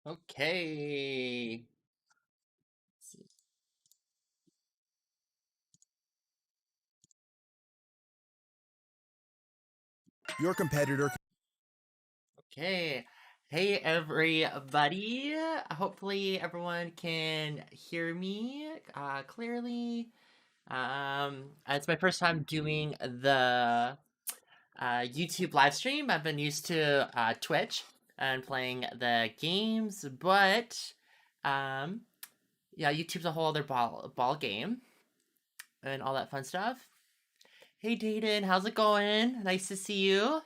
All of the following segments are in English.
Okay. Your competitor. Okay. Hey everybody. Hopefully everyone can hear me clearly. It's my first time doing the YouTube live stream. I've been used to Twitch and playing the games, but um, yeah, YouTube's a whole other ball game and all that fun stuff. Hey Dayton, how's it going? Nice to see you.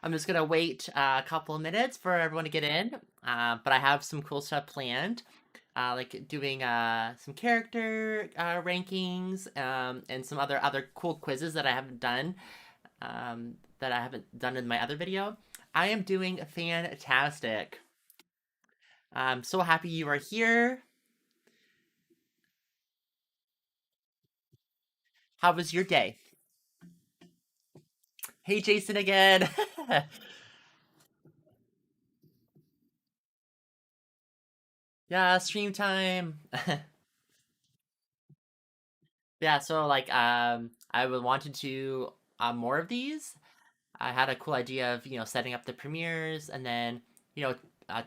I'm just gonna wait a couple of minutes for everyone to get in, but I have some cool stuff planned, like doing some character rankings and some other cool quizzes that I haven't done that I haven't done in my other video. I am doing fantastic. I'm so happy you are here. How was your day? Hey, Jason again. Yeah, stream time. Yeah, so like I would wanted to more of these. I had a cool idea of, setting up the premieres and then, you know,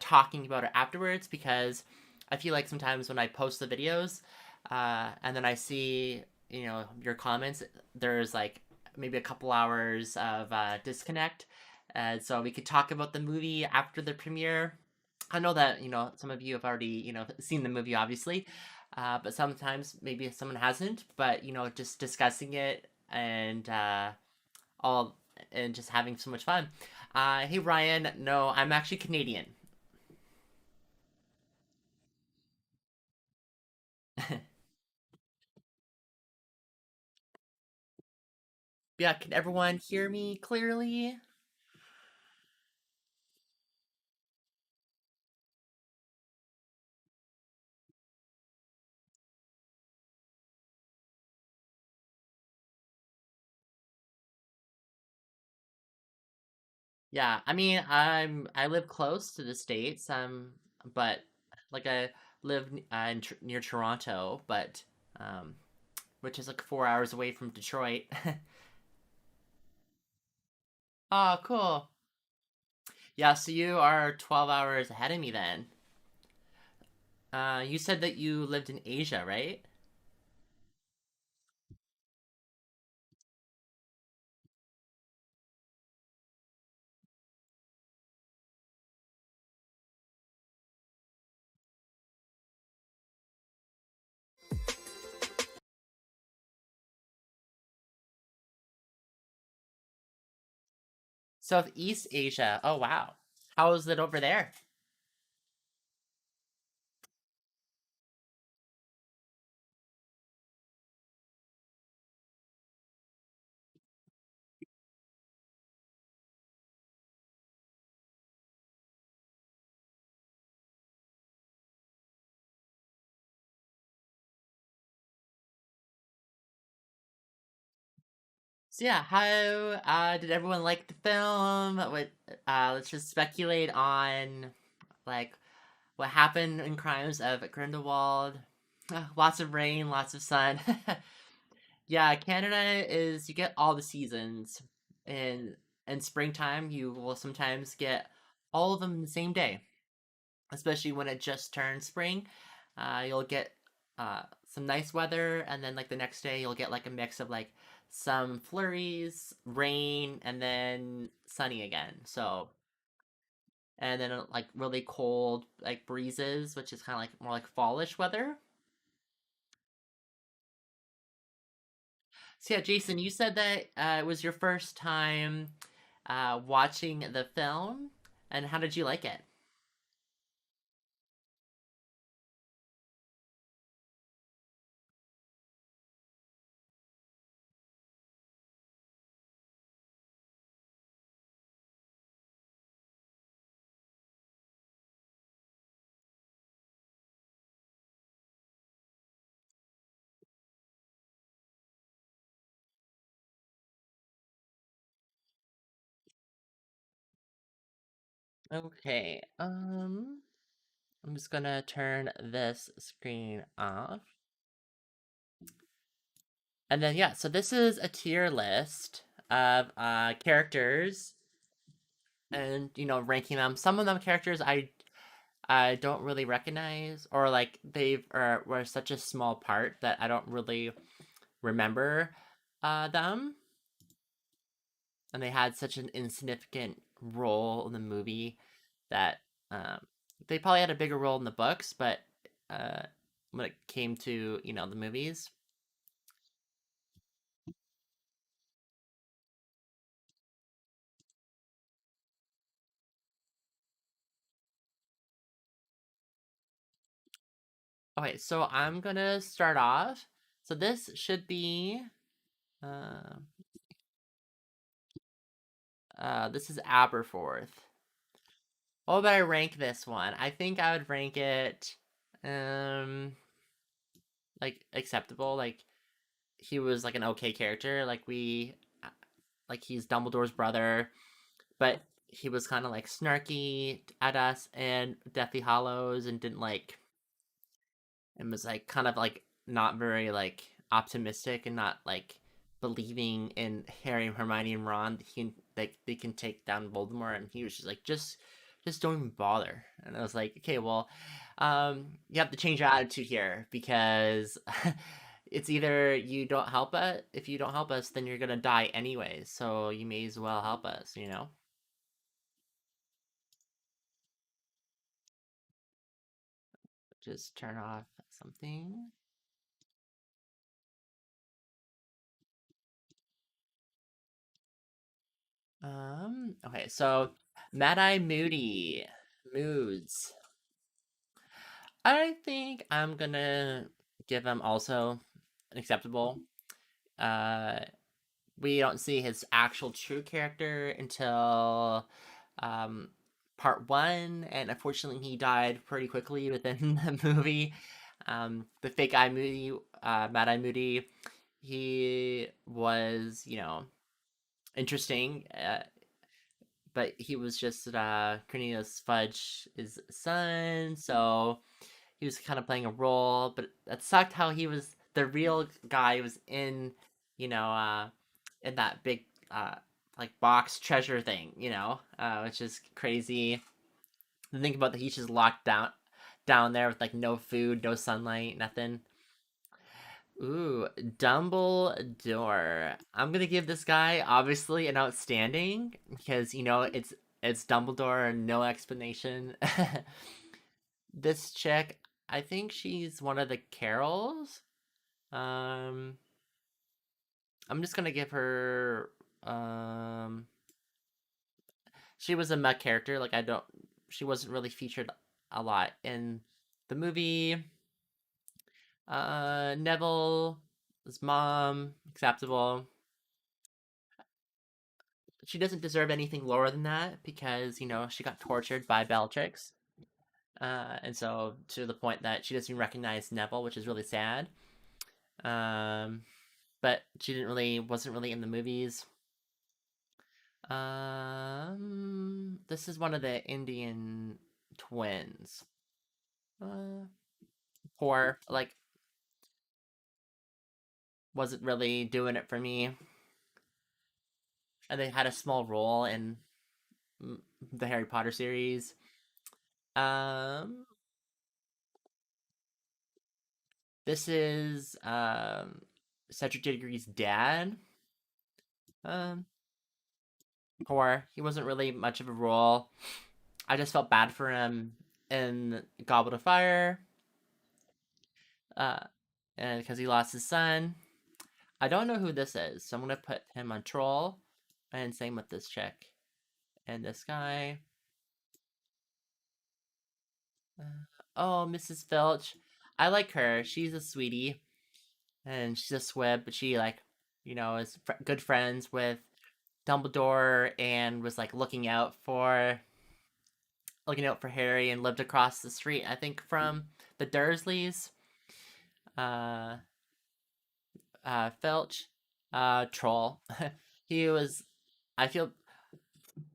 talking about it afterwards because I feel like sometimes when I post the videos and then I see, your comments, there's like maybe a couple hours of disconnect. So we could talk about the movie after the premiere. I know that, some of you have already, seen the movie, obviously, but sometimes maybe someone hasn't, but, just discussing it and all and just having so much fun. Hey Ryan, no, I'm actually Canadian. Yeah, can everyone hear me clearly? Yeah, I mean, I live close to the states, but like I live near Toronto, but um, which is like 4 hours away from Detroit. Oh, cool. Yeah, so you are 12 hours ahead of me then. You said that you lived in Asia, right? Southeast Asia. Oh, wow. How is it over there? So yeah, how did everyone like the film? What let's just speculate on like what happened in Crimes of Grindelwald. Lots of rain, lots of sun. Yeah, Canada is you get all the seasons. In in springtime, you will sometimes get all of them the same day, especially when it just turned spring. You'll get some nice weather, and then like the next day, you'll get like a mix of like some flurries, rain, and then sunny again. So, and then like really cold like breezes, which is kind of like more like fallish weather. So yeah, Jason, you said that it was your first time watching the film, and how did you like it? Okay. I'm just gonna turn this screen off. And then yeah, so this is a tier list of characters and ranking them. Some of them characters I don't really recognize, or like were such a small part that I don't really remember them, and they had such an insignificant role in the movie that um, they probably had a bigger role in the books, but uh, when it came to the movies. Okay, so I'm gonna start off. So this should be uh, this is Aberforth. What would I rank this one? I think I would rank it um like acceptable. Like he was like an okay character. Like he's Dumbledore's brother, but he was kind of like snarky at us and Deathly Hollows and didn't like and was like kind of like not very like optimistic and not like believing in Harry and Hermione and Ron that they can take down Voldemort, and he was just like just don't even bother. And I was like, okay, well, you have to change your attitude here because it's either you don't help us. If you don't help us, then you're gonna die anyways. So you may as well help us. Just turn off something. Okay, so Mad Eye Moody moods. I think I'm gonna give him also an acceptable. Uh, we don't see his actual true character until um part one, and unfortunately he died pretty quickly within the movie. The fake eye Moody, Mad Eye Moody, he was interesting. But he was just Cornelius Fudge's son, so he was kind of playing a role. But that sucked how he was the real guy was in that big like box treasure thing, which is crazy. To think about that he's just locked down there with like no food, no sunlight, nothing. Ooh, Dumbledore. I'm gonna give this guy obviously an outstanding because it's Dumbledore, no explanation. This chick, I think she's one of the Carols. Um, I'm just gonna give her. Um, she was a mech character. Like I don't. She wasn't really featured a lot in the movie. Neville, his mom, acceptable. She doesn't deserve anything lower than that because she got tortured by Bellatrix, and so to the point that she doesn't even recognize Neville, which is really sad. Um, but she didn't really wasn't really in the movies. This is one of the Indian twins. Uh, Poor, like wasn't really doing it for me, and they had a small role in the Harry Potter series. Um, this is Cedric Diggory's dad. Um, Poor. He wasn't really much of a role. I just felt bad for him in Goblet of Fire, uh, and because he lost his son. I don't know who this is, so I'm gonna put him on troll, and same with this chick and this guy. Oh, Mrs. Filch. I like her. She's a sweetie, and she's a squib, but she is good friends with Dumbledore and was like looking out for Harry and lived across the street, I think, from the Dursleys. Uh, Filch, troll. He was. I feel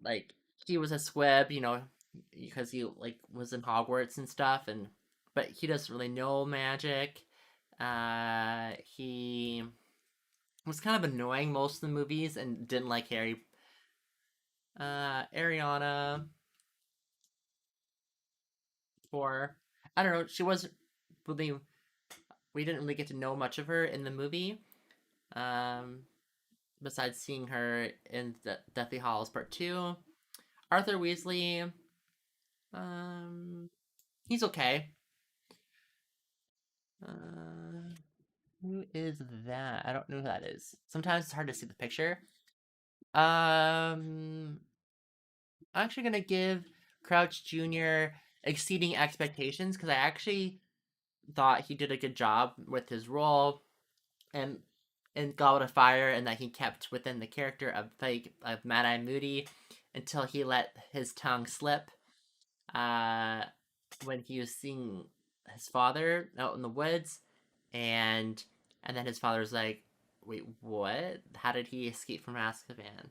like he was a squib. because he like was in Hogwarts and stuff, and but he doesn't really know magic. He was kind of annoying most of the movies and didn't like Harry. Ariana for I don't know. She wasn't really. We didn't really get to know much of her in the movie. Um, Besides seeing her in Deathly Hallows Part Two, Arthur Weasley. Um, he's okay. Uh, who is that? I don't know who that is. Sometimes it's hard to see the picture. I'm actually gonna give Crouch Jr. exceeding expectations because I actually thought he did a good job with his role and in Goblet of Fire, and that he kept within the character of Mad Eye Moody until he let his tongue slip. Uh, when he was seeing his father out in the woods, and then his father's like, "Wait, what? How did he escape from Azkaban?"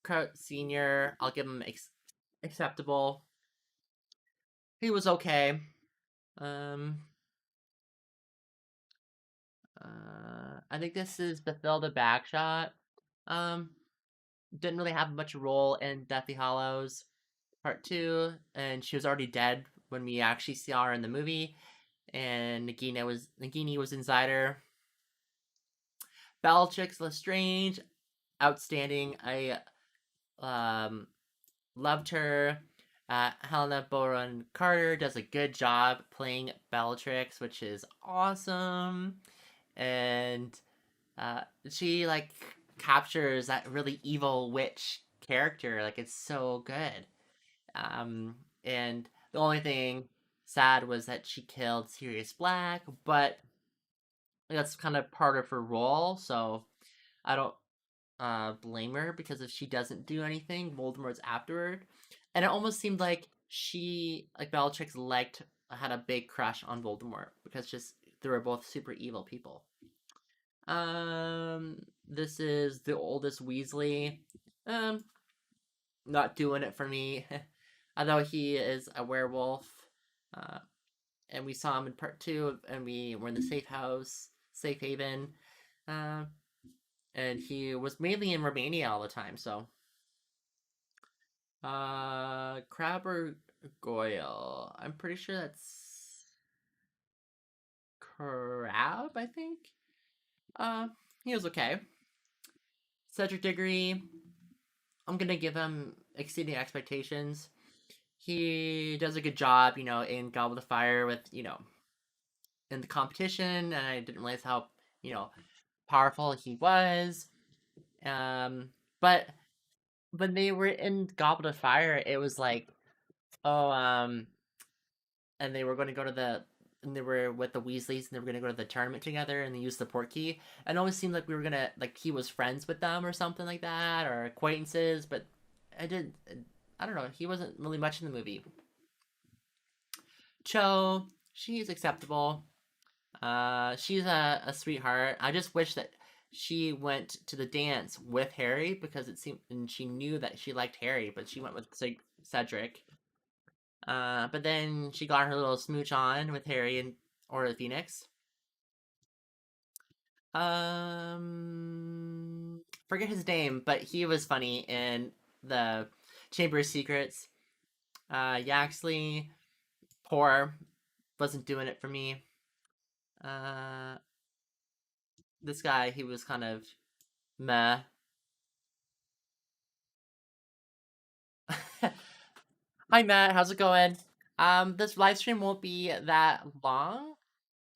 Kraut Senior, I'll give him acceptable. He was okay. Um, I think this is Bethilda Backshot. Um, didn't really have much role in Deathly Hollows Part Two, and she was already dead when we actually saw her in the movie. And Nagini was inside her. Bellatrix Lestrange, outstanding. I um loved her. Helena Bonham Carter does a good job playing Bellatrix, which is awesome. And she like captures that really evil witch character. Like it's so good. And the only thing sad was that she killed Sirius Black, but that's kind of part of her role. So I don't blame her because if she doesn't do anything, Voldemort's afterward. And it almost seemed like Bellatrix had a big crush on Voldemort because just they were both super evil people. This is the oldest Weasley. Um, Not doing it for me. Although he is a werewolf. Uh, and we saw him in part two, and we were in the safe haven. Uh, and he was mainly in Romania all the time, so. Crab or Goyle? I'm pretty sure that's Crab, I think. Uh, he was okay. Cedric Diggory, I'm gonna give him exceeding expectations. He does a good job, in Goblet of Fire with, in the competition, and I didn't realize how, you know, powerful he was. But when they were in Goblet of Fire, it was like, oh, and they were going to go to and they were with the Weasleys, and they were going to go to the tournament together, and they used the port key. And it always seemed like we were gonna like he was friends with them or something like that, or acquaintances. But I don't know. He wasn't really much in the movie. Cho, she's acceptable. She's a sweetheart. I just wish that she went to the dance with Harry because it seemed, and she knew that she liked Harry, but she went with Cedric. But then she got her little smooch on with Harry and Order of the Phoenix. Forget his name, but he was funny in the Chamber of Secrets. Yaxley, poor, wasn't doing it for me. Uh, this guy, he was kind of meh. Hi Matt, how's it going? This live stream won't be that long.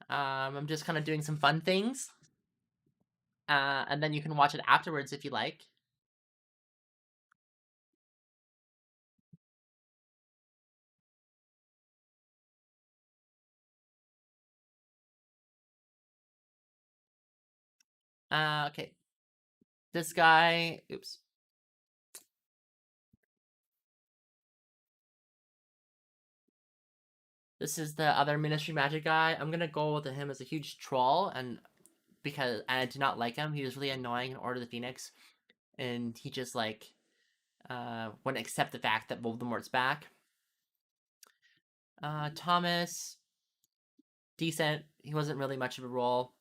I'm just kind of doing some fun things. And then you can watch it afterwards if you like. Okay. This guy, oops. This is the other Ministry Magic guy. I'm gonna go with him as a huge troll, and because I did not like him, he was really annoying in Order of the Phoenix, and he just like wouldn't accept the fact that Voldemort's back. Thomas, decent. He wasn't really much of a role.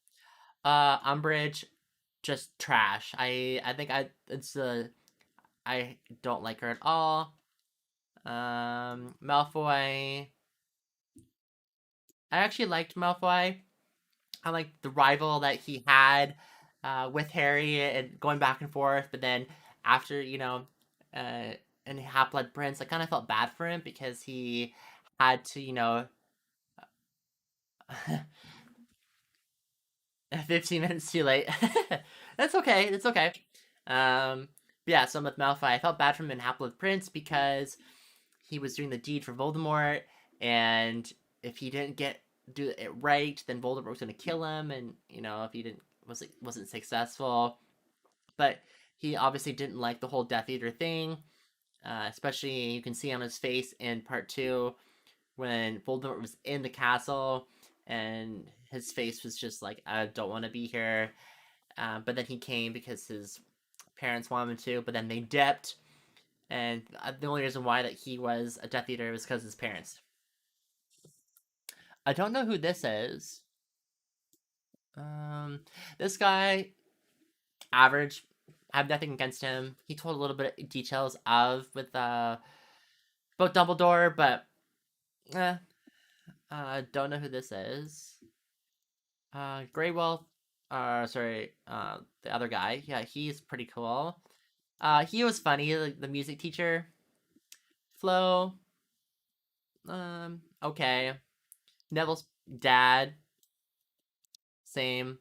Umbridge, just trash. I think I don't like her at all. Malfoy. I actually liked Malfoy. I liked the rival that he had with Harry and going back and forth. But then after in Half Blood Prince, I kind of felt bad for him because he had to 15 minutes too late. That's okay. That's okay. But yeah, so with Malfoy, I felt bad for him in Half Blood Prince because he was doing the deed for Voldemort, and if he didn't do it right, then Voldemort was going to kill him, and if he wasn't successful, but he obviously didn't like the whole Death Eater thing. Especially you can see on his face in part 2 when Voldemort was in the castle, and his face was just like, I don't want to be here. But then he came because his parents wanted him to, but then they dipped. And the only reason why that he was a Death Eater was because of his parents. I don't know who this is. This guy, average. I have nothing against him. He told a little bit of details with about Dumbledore, but don't know who this is. Greywolf. Sorry. The other guy. Yeah, he's pretty cool. He was funny. Like the music teacher. Flo. Okay. Neville's dad. Same.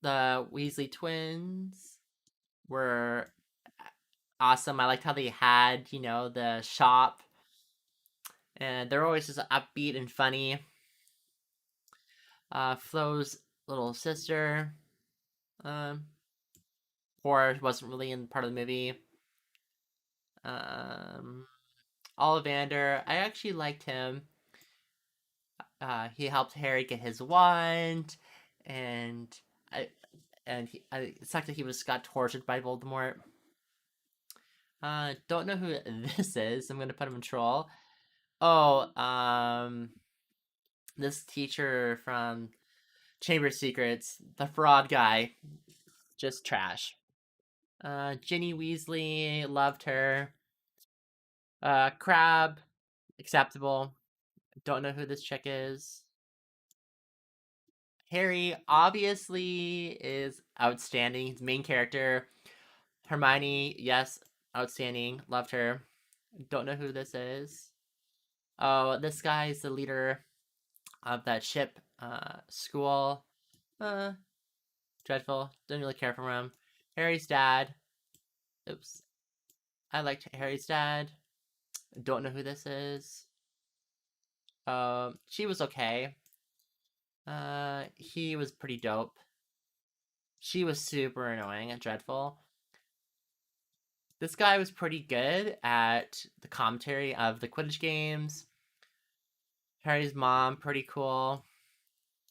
The Weasley twins were awesome. I liked how they had, the shop. And they're always just upbeat and funny. Flo's little sister. Poor wasn't really in part of the movie. Ollivander, I actually liked him. He helped Harry get his wand, and it sucked that he got tortured by Voldemort. Don't know who this is. I'm gonna put him in troll. Oh, this teacher from Chamber of Secrets, the fraud guy, just trash. Ginny Weasley, loved her. Crab, acceptable. Don't know who this chick is. Harry obviously is outstanding. He's main character. Hermione, yes, outstanding. Loved her. Don't know who this is. Oh, this guy is the leader of that ship school. Dreadful. Didn't really care for him. Harry's dad. Oops. I liked Harry's dad. Don't know who this is. She was okay. He was pretty dope. She was super annoying and dreadful. This guy was pretty good at the commentary of the Quidditch games. Harry's mom, pretty cool.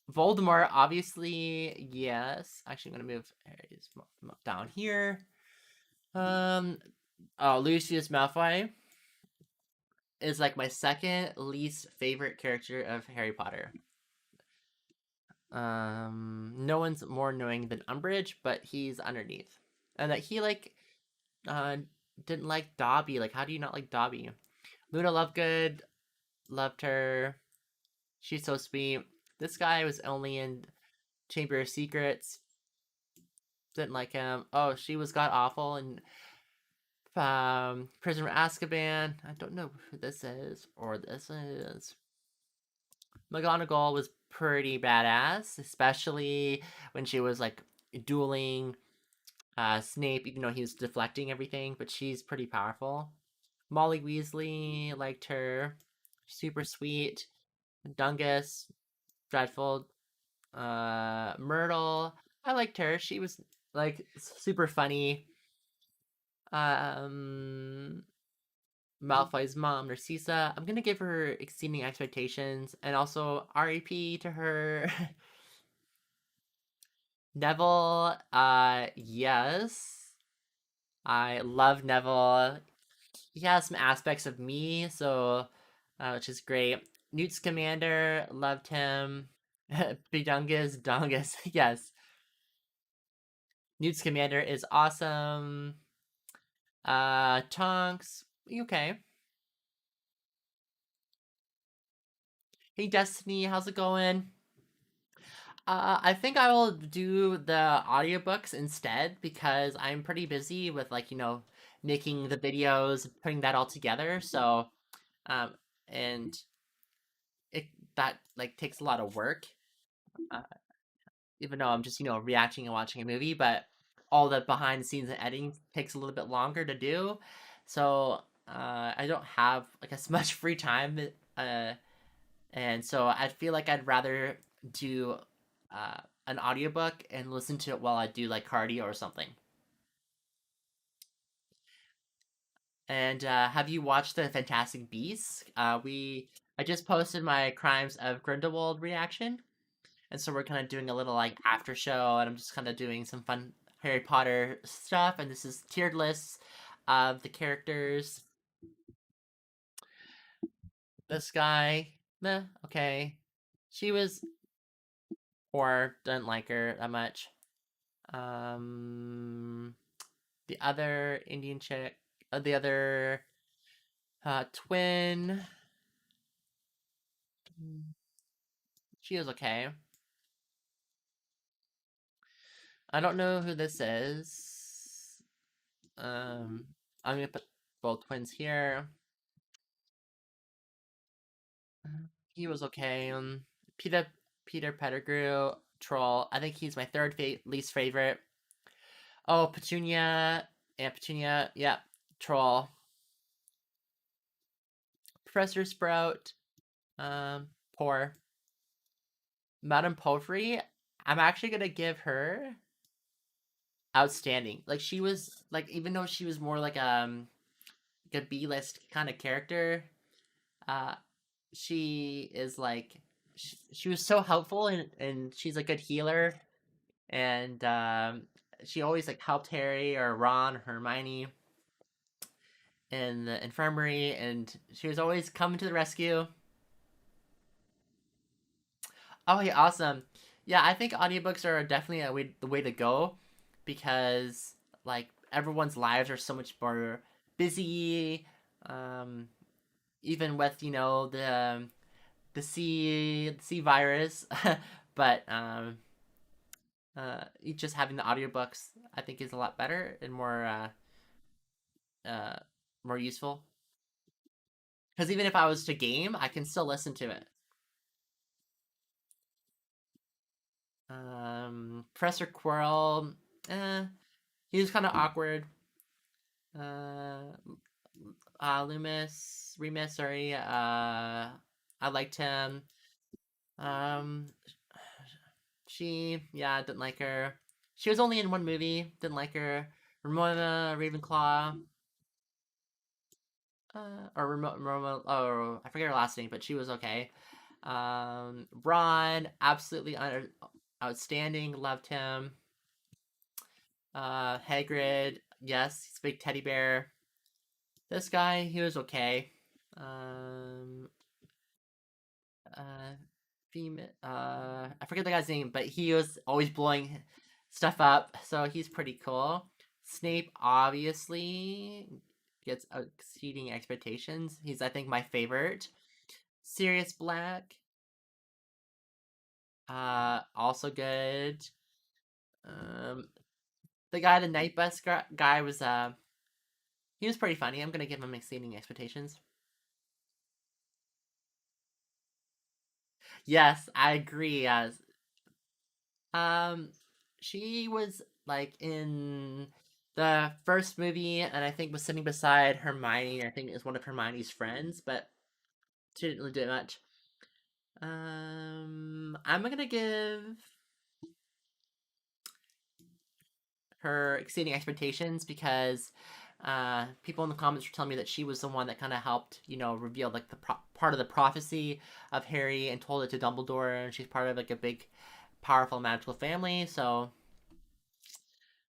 Voldemort, obviously, yes. Actually, I'm gonna move Harry's mom down here. Lucius Malfoy is like my second least favorite character of Harry Potter. No one's more annoying than Umbridge, but he's underneath. And that he didn't like Dobby. Like, how do you not like Dobby? Luna Lovegood, loved her. She's so sweet. This guy was only in Chamber of Secrets. Didn't like him. Oh, she was god awful and Prisoner of Azkaban. I don't know who this is or this is. McGonagall was pretty badass, especially when she was like dueling Snape, even though he was deflecting everything. But she's pretty powerful. Molly Weasley, liked her. Super sweet. Dungus, dreadful. Myrtle, I liked her. She was like super funny. Malfoy's mom, Narcissa. I'm gonna give her exceeding expectations, and also R.E.P. to her. Neville, yes. I love Neville. He has some aspects of me, so which is great. Newt Scamander, loved him. Bidungus, Dongus, yes. Newt Scamander is awesome. Tonks, okay. Hey Destiny, how's it going? I think I will do the audiobooks instead because I'm pretty busy with making the videos, putting that all together. So, um, and it that like takes a lot of work. Uh, Even though I'm just reacting and watching a movie, but all the behind the scenes and editing takes a little bit longer to do. So I don't have like as much free time, uh, and so I feel like I'd rather do an audiobook and listen to it while I do like cardio or something. And have you watched the Fantastic Beasts? I just posted my Crimes of Grindelwald reaction, and so we're kind of doing a little like after show, and I'm just kind of doing some fun Harry Potter stuff. And this is tiered lists of the characters. This guy, meh, okay. She was poor, didn't like her that much. Um, the other Indian chick, the other twin, she was okay. I don't know who this is. Um, I'm gonna put both twins here. He was okay. Peter Peter Pettigrew troll. I think he's my third least favorite. Oh, Petunia and Petunia. Yeah, troll. Professor Sprout. Poor. Madame Pomfrey. I'm actually gonna give her outstanding. Like she was like even though she was more like a B list kind of character, uh, she is like she was so helpful and she's a good healer and she always like helped Harry or Ron or Hermione in the infirmary and she was always coming to the rescue. Oh yeah, awesome. Yeah, I think audiobooks are definitely the way to go because like everyone's lives are so much more busy. Um, Even with the C virus, but just having the audiobooks I think is a lot better and uh, more useful. Because even if I was to game, I can still listen to it. Professor Quirrell, he was kind of awkward. Uh, Remus, sorry. I liked him. Um, yeah, didn't like her. She was only in one movie. Didn't like her. Ramona Ravenclaw, or Ramona. Oh, I forget her last name, but she was okay. Ron, absolutely outstanding. Loved him. Hagrid, yes, he's a big teddy bear. This guy, he was okay. Um, uh, I forget the guy's name, but he was always blowing stuff up, so he's pretty cool. Snape obviously gets exceeding expectations. He's, I think, my favorite. Sirius Black, also good. Um, the guy, the night bus guy was he was pretty funny. I'm gonna give him exceeding expectations. Yes, I agree. Um, she was like in the first movie, and I think was sitting beside Hermione. I think is one of Hermione's friends, but she didn't really do much. I'm gonna give her exceeding expectations because people in the comments were telling me that she was the one that kind of helped, reveal like the part of the prophecy of Harry and told it to Dumbledore, and she's part of like a big, powerful magical family. So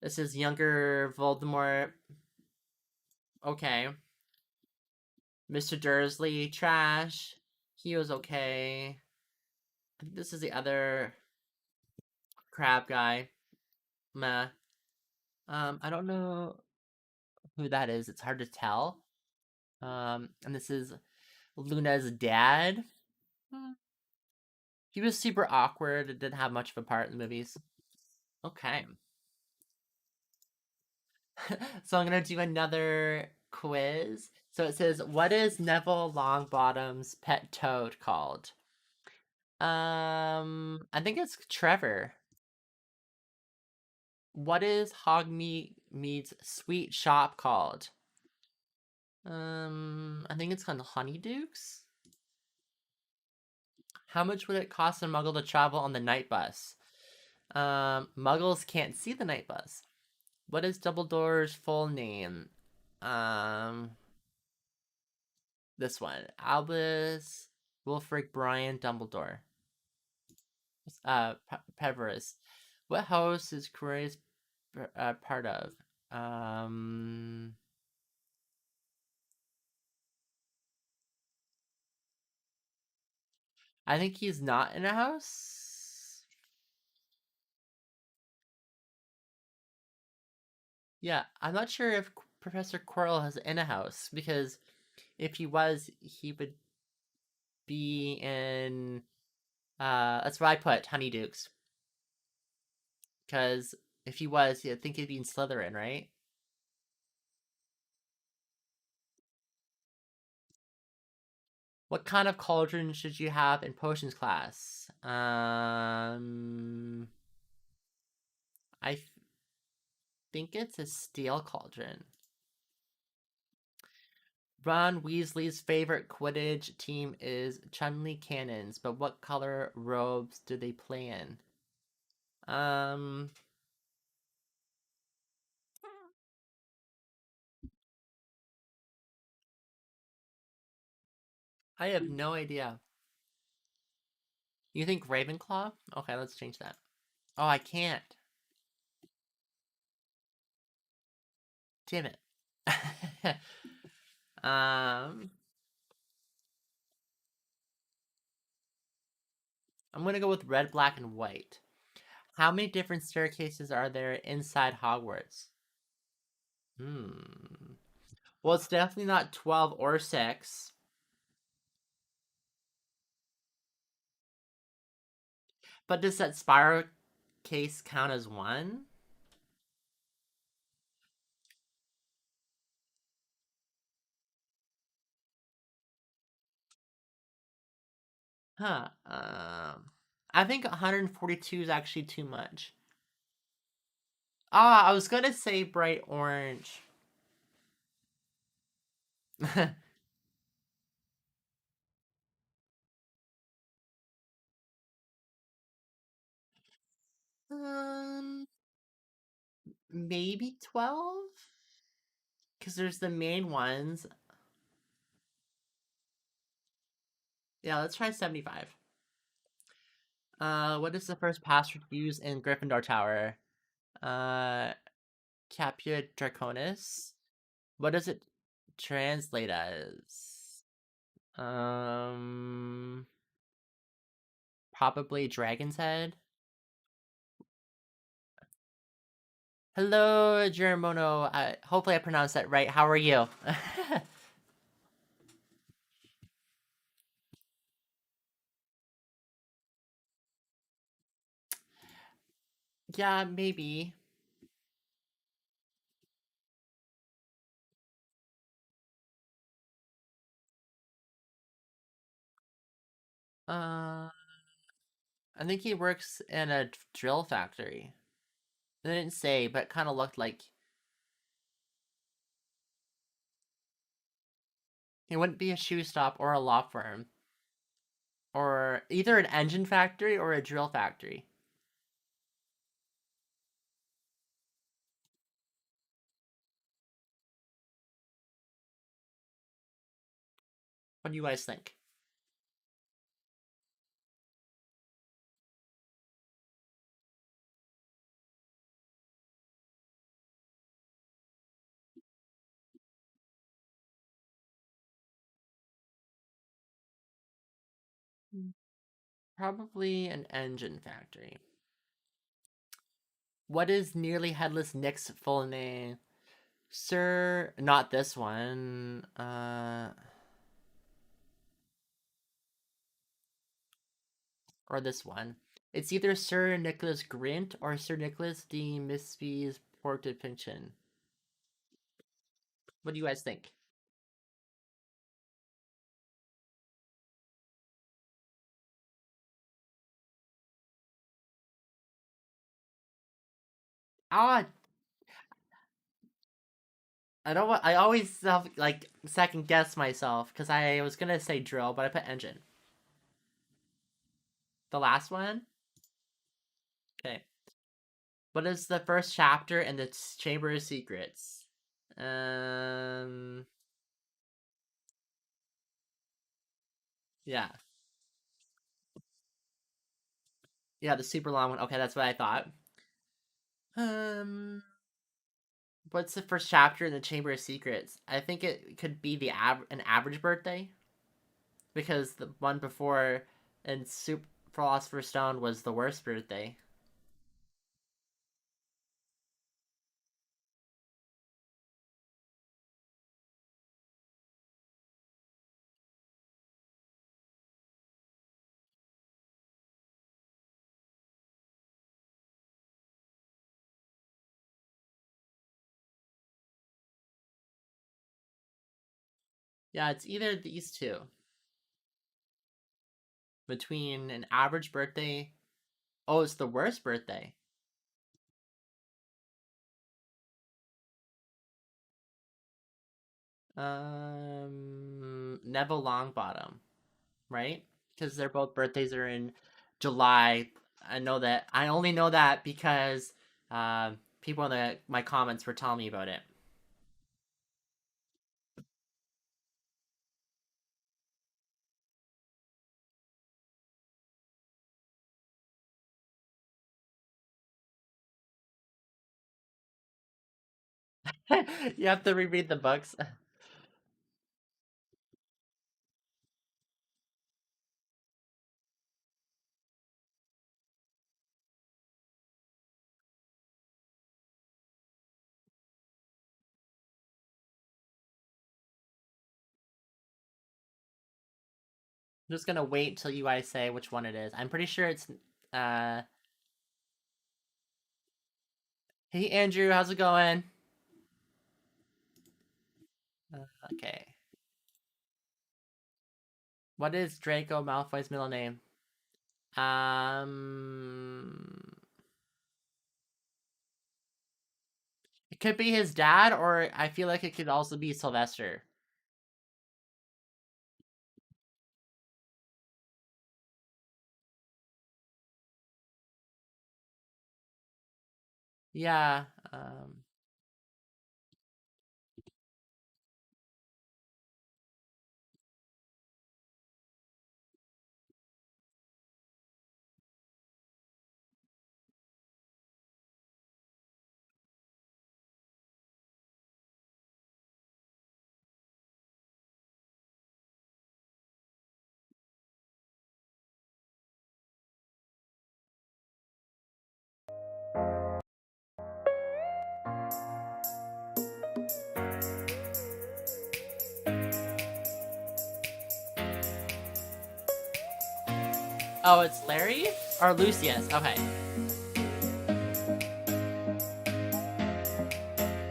this is younger Voldemort. Okay. Mr. Dursley, trash. He was okay. I think this is the other crab guy. Meh. I don't know who that is. It's hard to tell. And this is Luna's dad. Hmm. He was super awkward and didn't have much of a part in the movies. Okay. So I'm gonna do another quiz. So it says, what is Neville Longbottom's pet toad called? I think it's Trevor. What is Hogmead's sweet shop called? I think it's called Honeydukes. How much would it cost a Muggle to travel on the night bus? Muggles can't see the night bus. What is Dumbledore's full name? Um, this one, Albus Wilfrid Brian Dumbledore. Peverus. What house is Coriolis part of? Um, I think he's not in a house. Yeah, I'm not sure if Professor Quirrell is in a house because if he was, he would be in. That's why I put Honeydukes because if he was, I think he'd be in Slytherin, right? What kind of cauldron should you have in potions class? I think it's a steel cauldron. Ron Weasley's favorite Quidditch team is Chunley Cannons, but what color robes do they play in? Um, I have no idea. You think Ravenclaw? Okay, let's change that. Oh, I can't. Damn it. um, I'm gonna go with red, black, and white. How many different staircases are there inside Hogwarts? Hmm. Well, it's definitely not 12 or 6. But does that spiral case count as one? Huh. I think 142 is actually too much. I was gonna say bright orange. um, maybe 12? Because there's the main ones. Yeah, let's try 75. What is the first password used in Gryffindor Tower? Uh, Capua Draconis. What does it translate as? Um, Probably Dragon's Head. Hello, Germono. Hopefully I pronounced that right. How are you? Yeah, maybe. Uh, I think he works in a drill factory. They didn't say, but it kind of looked like he wouldn't be a shoe stop or a law firm, or either an engine factory or a drill factory. What do you guys think? Probably an engine factory. What is Nearly Headless Nick's full name? Sir, not this one. Or this one. It's either Sir Nicholas Grint or Sir Nicholas de Mispy's Portapinchin. What do you guys think? Ah, I don't want. I always like second guess myself because I was gonna say drill, but I put engine. The last one. Okay. What is the first chapter in the Chamber of Secrets? Um. Yeah. Yeah, the super long one. Okay, that's what I thought. Um. What's the first chapter in the Chamber of Secrets? I think it could be an average birthday because the one before in Super Philosopher's Stone was the worst birthday. Yeah, it's either these two between an average birthday. Oh, it's the worst birthday. Neville Longbottom, right? Because their both birthdays are in July. I know that. I only know that because people in my comments were telling me about it. You have to reread the books. I'm just gonna wait till you guys say which one it is. I'm pretty sure it's. Uh, hey Andrew, how's it going? Okay. What is Draco Malfoy's middle name? Um, it could be his dad, or I feel like it could also be Sylvester. Yeah. Oh, it's Larry or Lucius. Okay.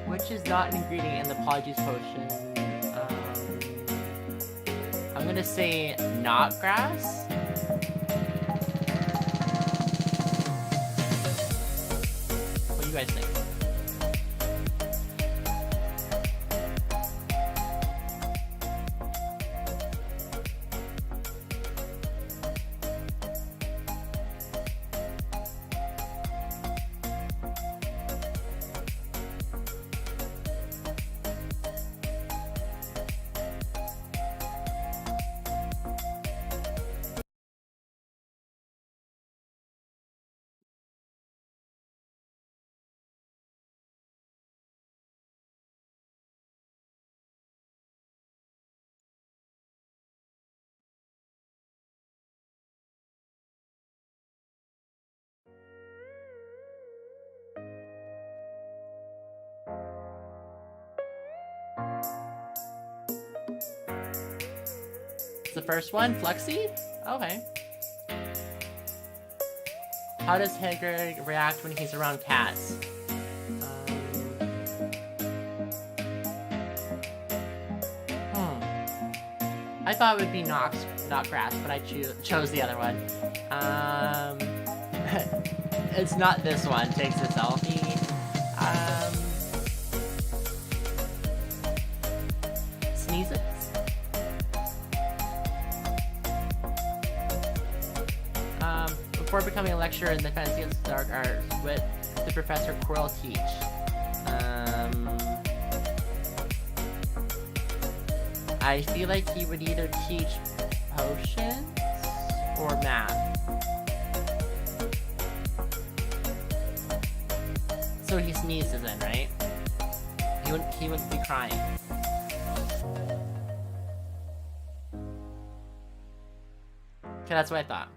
Which is not an ingredient in the Polyjuice potion? I'm gonna say not grass. What do you guys think? It's the first one, Fluxy? Okay. How does Hagrid react when he's around cats? I thought it would be Knotgrass, but I chose the other one. It's not this one. Takes a selfie. Sneezes. Before becoming a lecturer in the fancy and dark arts, what did Professor Quirrell teach? I feel like he would either teach potions or math. So he sneezes in, right? He wouldn't be crying. Okay, that's what I thought.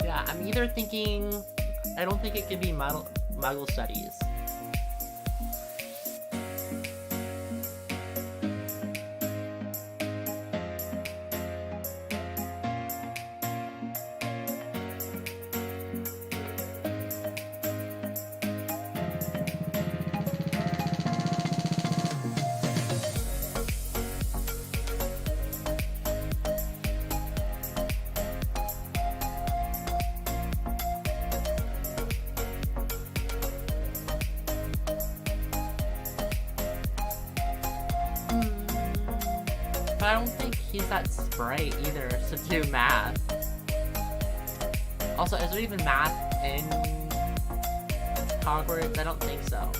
Yeah, I'm either thinking... I don't think it could be Muggle Studies. But I don't think he's that bright either to do math. Also, is there even math in Hogwarts? I don't think so.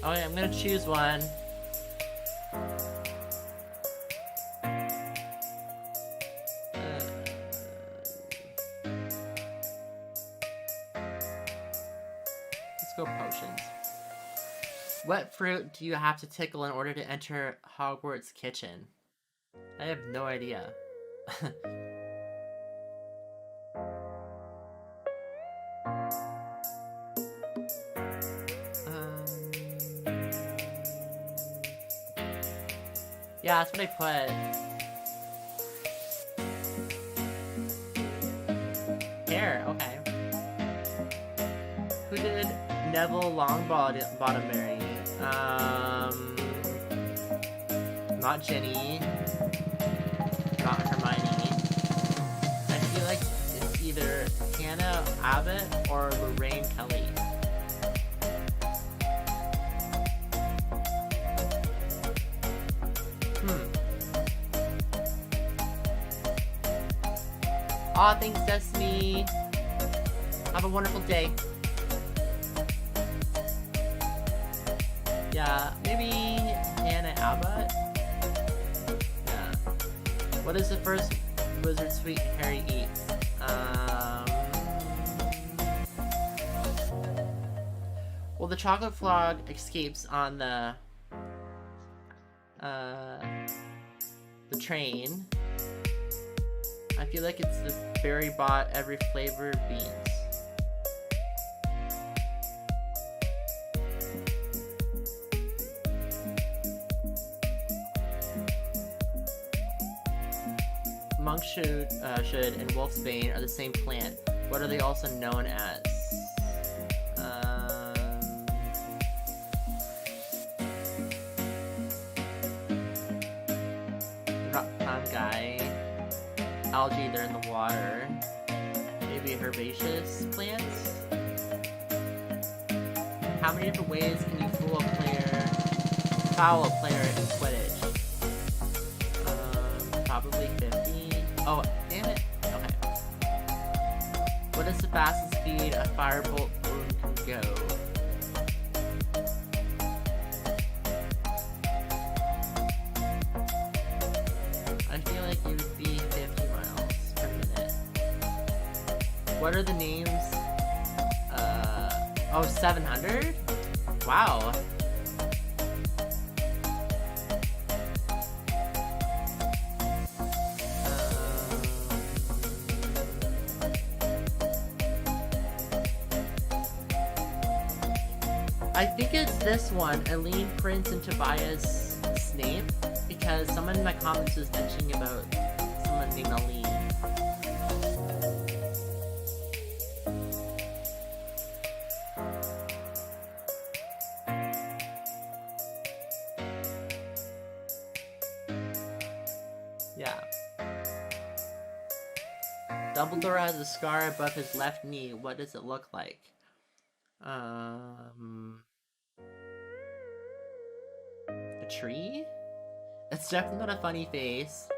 Okay, I'm gonna choose one. Let's go potions. What fruit do you have to tickle in order to enter Hogwarts kitchen? I have no idea. Yeah, that's what I put. Hair, okay. Who did Neville Longbottom marry? Not Ginny. Not Hermione. I feel like it's either Hannah Abbott or Lorraine Kelly. Aw, thanks, Destiny. Have a wonderful day. Yeah, maybe Hannah Abbott? Yeah. What is the first wizard sweet Harry eats? Well, the chocolate frog escapes on the train. I feel like it's the berry bought every flavor of beans. Monk should and wolfsbane are the same plant. What are they also known as? Fungi. Algae, they're in the water. Maybe herbaceous plants? How many different ways can you foul a player in Quidditch? Probably 50. Oh, damn it. Okay. What is the fastest speed a firebolt balloon can go? I feel like it would be 50 miles per minute. What are the names? Oh, 700? Wow. I think it's this one, Aline, Prince, and Tobias Snape, because someone in my comments was mentioning about someone named Aline. Yeah. Dumbledore has a scar above his left knee. What does it look like? A tree? It's definitely not a funny face.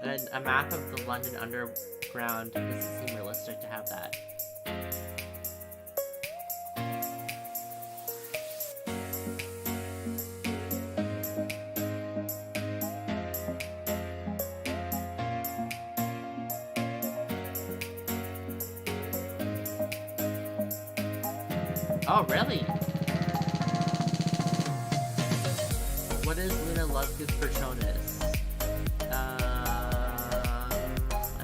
And a map of the London Underground doesn't seem realistic to have that. Oh, really? What is Luna Lovegood's Patronus? I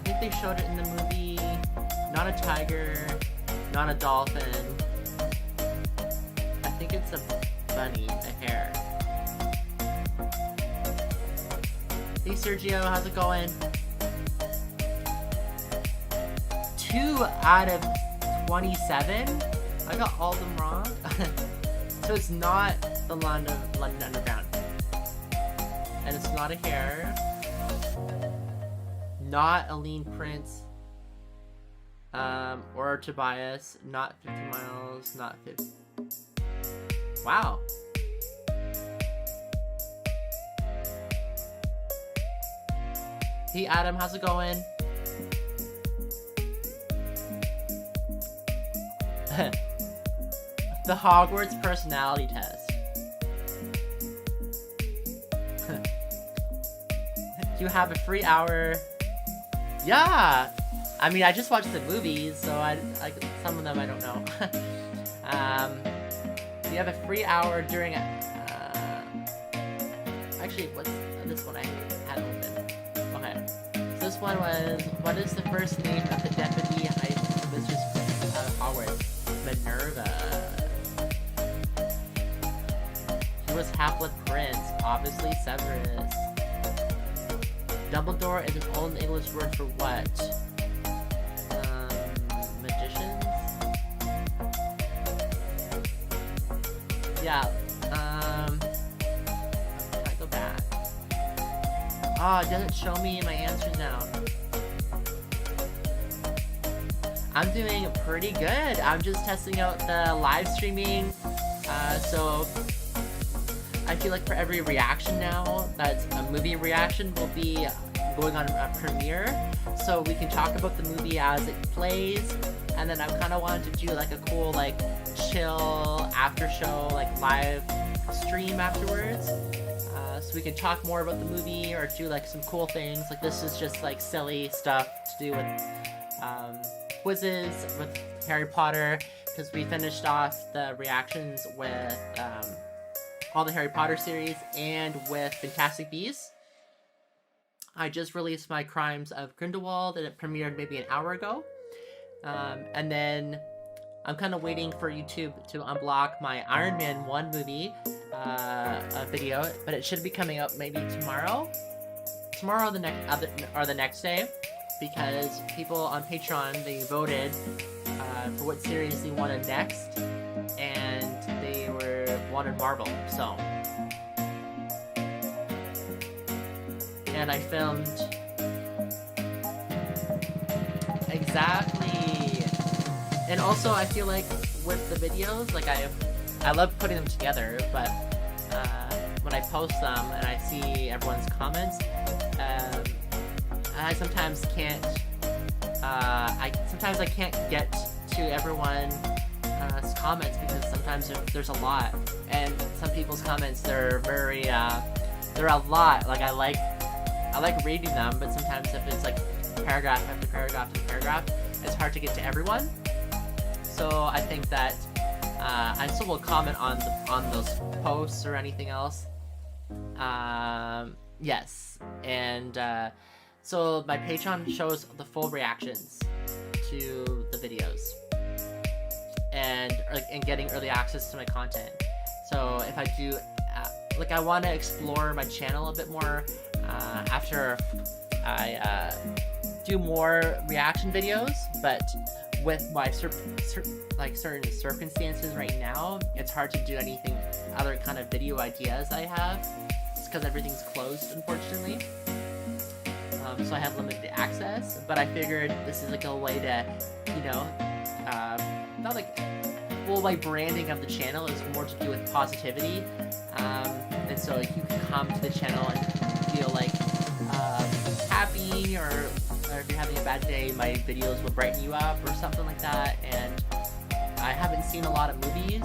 think they showed it in the movie. Not a tiger, not a dolphin. I think it's a bunny, a hare. Hey Sergio, how's it going? 2 out of 27? I got all of them wrong. So it's not the London Underground. And it's not a hare. Not Aline, Prince. Or Tobias. Not 50 miles. Not 50. Wow. Hey Adam, how's it going? The Hogwarts personality test. You have a free hour. Yeah! I mean, I just watched the movies, so I some of them I don't know. You have a free hour during actually, what's this one I had open? Okay. So this one was, what is the first name of the deputy high mistress of Hogwarts? Minerva. He was Half-Blood Prince, obviously Severus. Dumbledore is an old English word for what? Magicians? Yeah, can I go back? Oh, it doesn't show me my answers now. I'm doing pretty good. I'm just testing out the live streaming. So I feel like for every reaction now, that's a movie reaction, will be going on a premiere. So we can talk about the movie as it plays. And then I kind of wanted to do like a cool, like, chill after show, like live stream afterwards. So we can talk more about the movie or do like some cool things. Like this is just like silly stuff to do with quizzes with Harry Potter, because we finished off the reactions with all the Harry Potter series and with Fantastic Beasts. I just released my Crimes of Grindelwald and it premiered maybe an hour ago. And then I'm kind of waiting for YouTube to unblock my Iron Man 1 movie video, but it should be coming up maybe tomorrow. Tomorrow or the next day, because people on Patreon, they voted for what series they wanted next, and they wanted Marvel, so. And I filmed exactly. And also I feel like with the videos, like I love putting them together, but when I post them and I see everyone's comments, I sometimes can't. I can't get to everyone's comments because sometimes there's a lot, and some people's comments they're very they're a lot. Like I like reading them, but sometimes if it's like paragraph after paragraph after paragraph, it's hard to get to everyone. So I think that I still will comment on those posts or anything else. Yes, and so my Patreon shows the full reactions to the videos, and getting early access to my content. So if I do, I want to explore my channel a bit more after I do more reaction videos, but with my certain circumstances right now, it's hard to do anything other kind of video ideas I have, just because everything's closed, unfortunately. So I have limited access, but I figured this is like a way to, not like, well, my branding of the channel is more to do with positivity, and so you can come to the channel and feel like happy, or if you're having a bad day, my videos will brighten you up or something like that. And I haven't seen a lot of movies,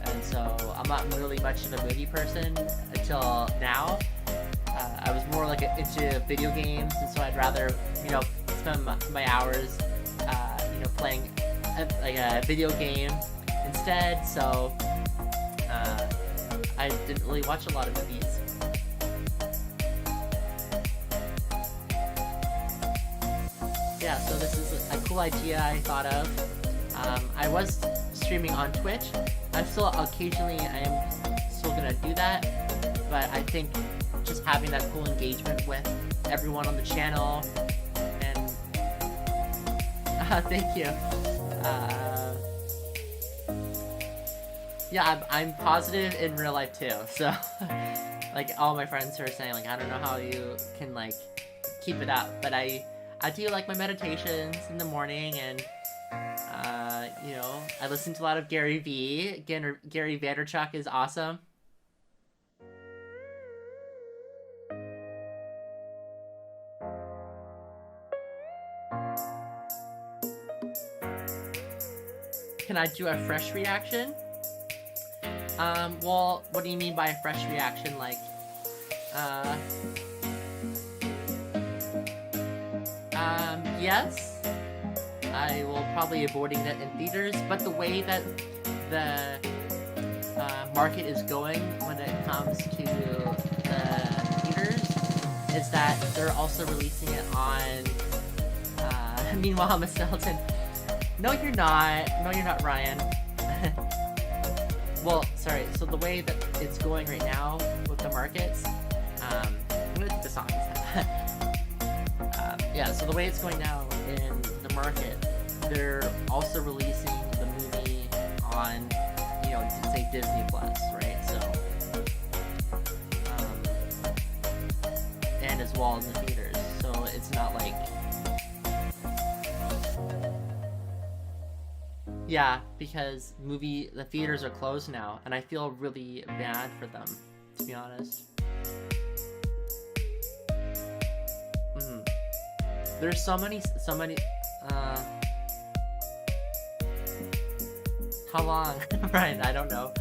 and so I'm not really much of a movie person until now. I was more like into video games, and so I'd rather, spend my hours, playing a video game instead. So I didn't really watch a lot of movies. Yeah, so this is a cool idea I thought of. I was streaming on Twitch. I am still gonna do that, but I think just having that cool engagement with everyone on the channel, and thank you. Yeah, I'm positive in real life too. So, like all my friends are saying, I don't know how you can keep it up, but I do like my meditations in the morning, and I listen to a lot of Gary V. Again, Gary Vaynerchuk is awesome. Can I do a fresh reaction? Well, what do you mean by a fresh reaction? Yes. I will probably avoiding that in theaters, but the way that the market is going when it comes to the theaters is that they're also releasing it on, Meanwhile, Miss Elton. No, you're not. No, you're not, Ryan. Well, sorry. So the way that it's going right now with the markets, I'm gonna take this off. Yeah. So the way it's going now in the market, they're also releasing the movie on, say Disney Plus, right? So, and as well in the theaters. So it's not like. Yeah, because the theaters are closed now, and I feel really bad for them, to be honest. There's so many, how long? Brian, I don't know.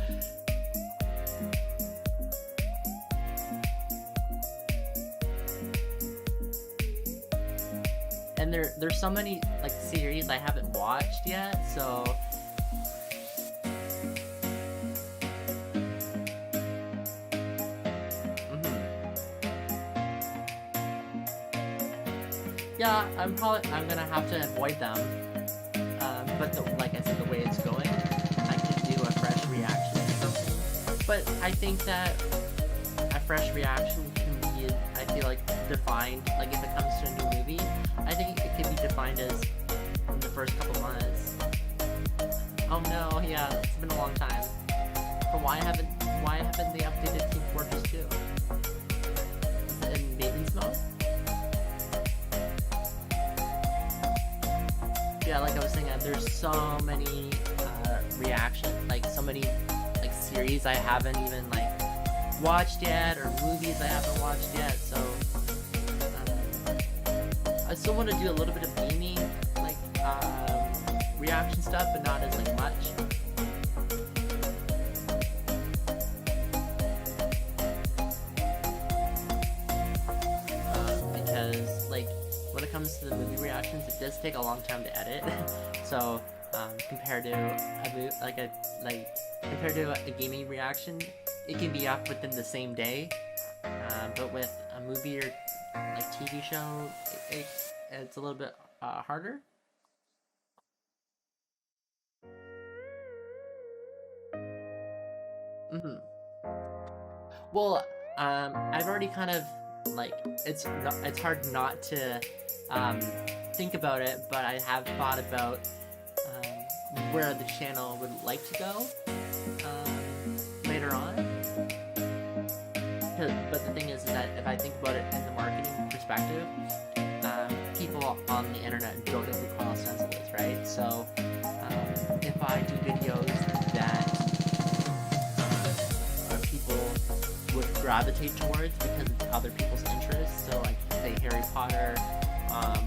And there's so many series I haven't watched yet, so yeah, I'm gonna have to avoid them. But like I said, the way it's going, I could do a fresh reaction or something. But I think that a fresh reaction can be, I feel defined, if it comes to a new movie, I think it could be defined as in the first couple months. Oh no, yeah, it's been a long time. But why haven't they updated Team Fortress 2? Is it in maintenance mode? Yeah, like I was saying, there's so many reactions, so many series I haven't even watched yet, or movies I haven't watched yet. So I still want to do a little bit of gaming, like reaction stuff, but not as like much. Because like when it comes to the movie reactions, it does take a long time to edit. So compared to a gaming reaction, it can be up within the same day. But with a movie or like TV show, it's a little bit harder. Well, I've already kind of like it's hard not to think about it, but I have thought about where the channel would like to go later on. But the thing is that if I think about it in the marketing perspective, people on the internet don't know who Carl Stencell is, right? So if I do videos that people would gravitate towards because of other people's interests, so like say Harry Potter,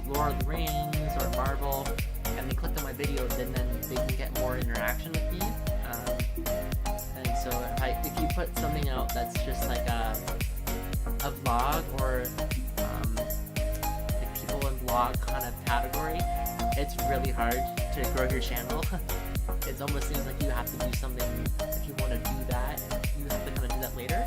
Lord of the Rings, or Marvel, and they click on my videos, and then they can get more interaction with me. And so if you put something out that's just like a vlog or like people in vlog kind of category, it's really hard to grow your channel. It almost seems like you have to do something. If you want to do that, you have to kind of do that later.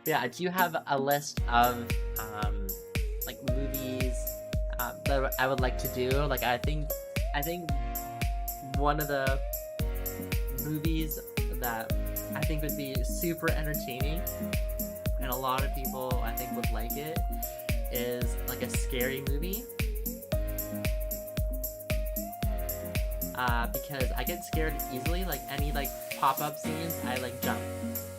Yeah, do you have a list of like movies that I would like to do? Like I think one of the movies that I think would be super entertaining, and a lot of people I think would like it, is like a scary movie. Because I get scared easily. Like any like pop-up scenes, I like jump.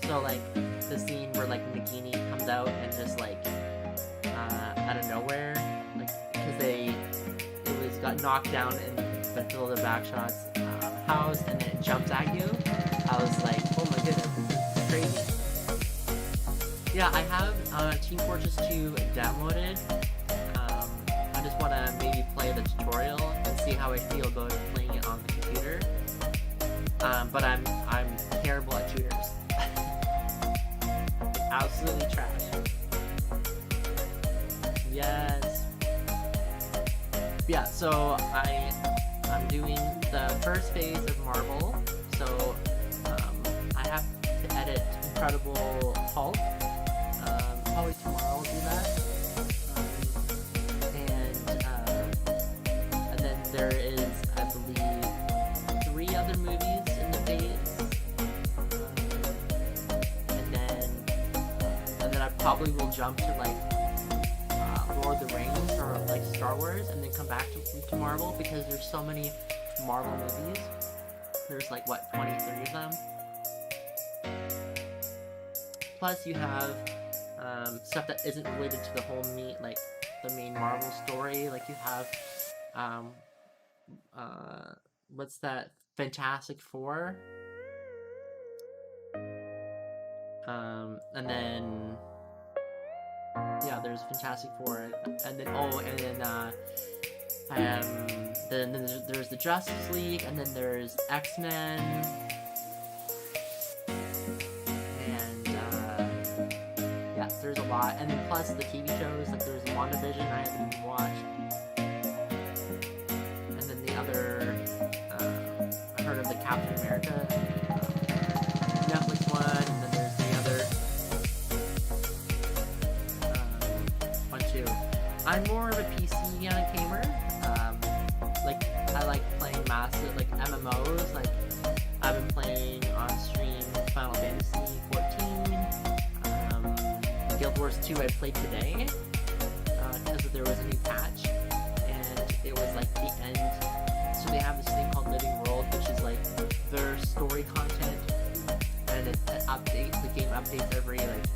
So like the scene where like Nagini comes out and just like out of nowhere, like because it got knocked down in the middle of the Backshot's house, and then it jumps at you. I was like, oh my goodness, this is crazy. Yeah, I have Team Fortress 2 downloaded. I just want to maybe play the tutorial and see how I feel about playing it on the computer. But I'm terrible at shooters. Absolutely trash. Yes. Yeah, so I'm doing the first phase of Marvel. So I have to edit Incredible Hulk. Probably tomorrow I'll do that. And then there is, I believe, 3 other movies in the phase. And then I probably will jump to like Lord of the Rings or like Star Wars, and then come back to Marvel, because there's so many Marvel movies. There's like what, 23 of them. Plus you have stuff that isn't related to the whole like the main Marvel story. Like you have what's that, Fantastic Four, and then yeah, there's Fantastic Four, and then there's the Justice League, and then there's X-Men, and yeah, there's a lot, and then plus the TV shows, like there's WandaVision I haven't even watched, and then the other, I heard of the Captain America Netflix one, and then there's the other one too. I'm more of a PC gamer. Like I like playing massive like MMOs. Like I've been playing on stream Final Fantasy 14. Guild Wars 2 I played today because there was a new patch, and it was like the end. So they have this thing called Living World, which is like their story content, and it updates. The game updates every like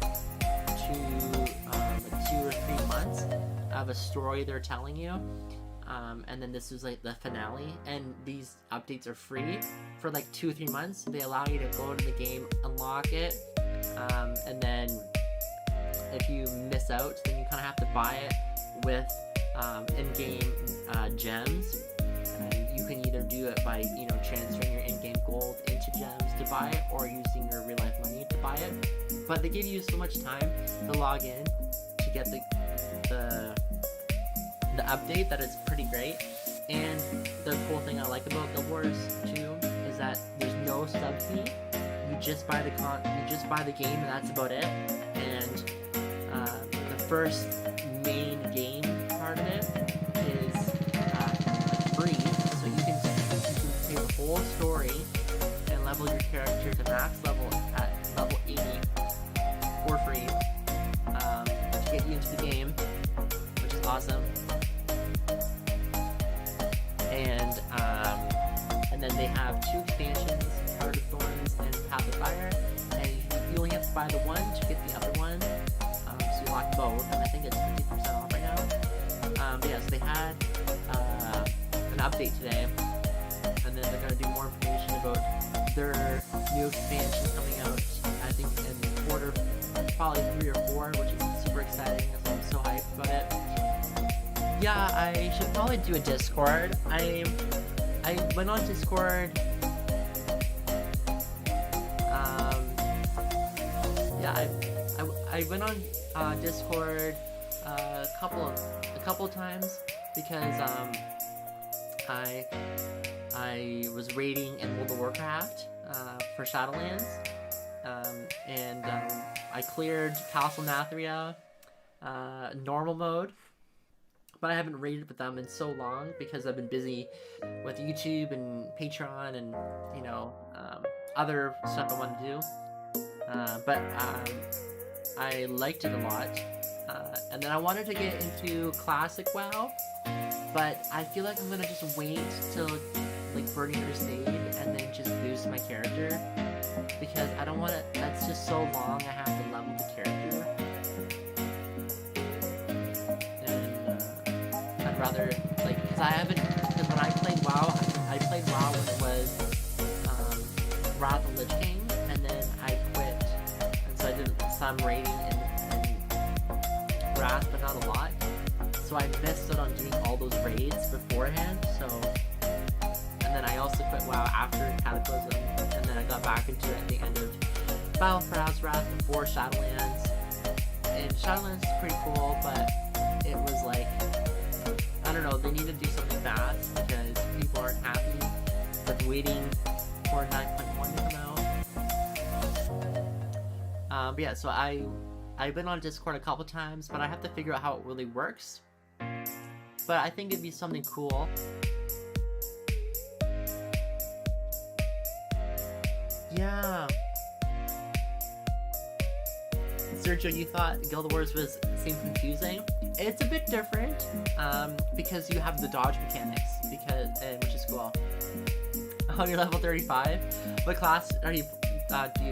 2 or 3 months of a story they're telling you. and then this was like the finale, and these updates are free for like 2-3 months. They allow you to go to the game, unlock it, and then if you miss out, then you kind of have to buy it with in-game gems. You can either do it by transferring your in-game gold into gems to buy it, or using your real-life money to buy it. But they give you so much time to log in to get the update that it's pretty great. And the cool thing I like about Guild Wars 2 is that there's no sub fee. You just buy the game, and that's about it. And the first main game part of it is free, so you can play the whole story and level your character to max level at level 80 for free to get you into the game, which is awesome. And then they have 2 expansions, Heart of Thorns and Path of Fire, and you only have to buy the one to get the other one, so you lock both, and I think it's 50% off right now. But yeah, so they had an update today, and then they're going to do more information about their new expansion coming out, I think in quarter, probably 3 or 4, which is super exciting, so I'm so hyped about it. Yeah, I should probably do a Discord. I went on Discord. I went on Discord a couple times because I was raiding in World of Warcraft for Shadowlands, and I cleared Castle Nathria normal mode. But I haven't raided with them in so long because I've been busy with YouTube and Patreon and other stuff I want to do. But I liked it a lot, and then I wanted to get into Classic WoW, but I feel like I'm gonna just wait till like Burning Crusade and then just boost my character, because I don't want to. That's just so long. I have to level the character. Rather, because when I played WoW, I played WoW when it was Wrath of Lich King, and then I quit, and so I did some raiding in Wrath, but not a lot, so I missed out on doing all those raids beforehand, and then I also quit WoW after Cataclysm, and then I got back into it at the end of Battle for House Wrath before Shadowlands, and Shadowlands is pretty cool, but it was like, I don't know, they need to do something fast because people aren't happy with waiting for 9.1 to come out. But yeah, so I've been on Discord a couple times, but I have to figure out how it really works. But I think it'd be something cool. Yeah. Sergio, you thought Guild Wars seemed confusing. It's a bit different, because you have the dodge mechanics, which is cool. Oh, you're level 35. What class do you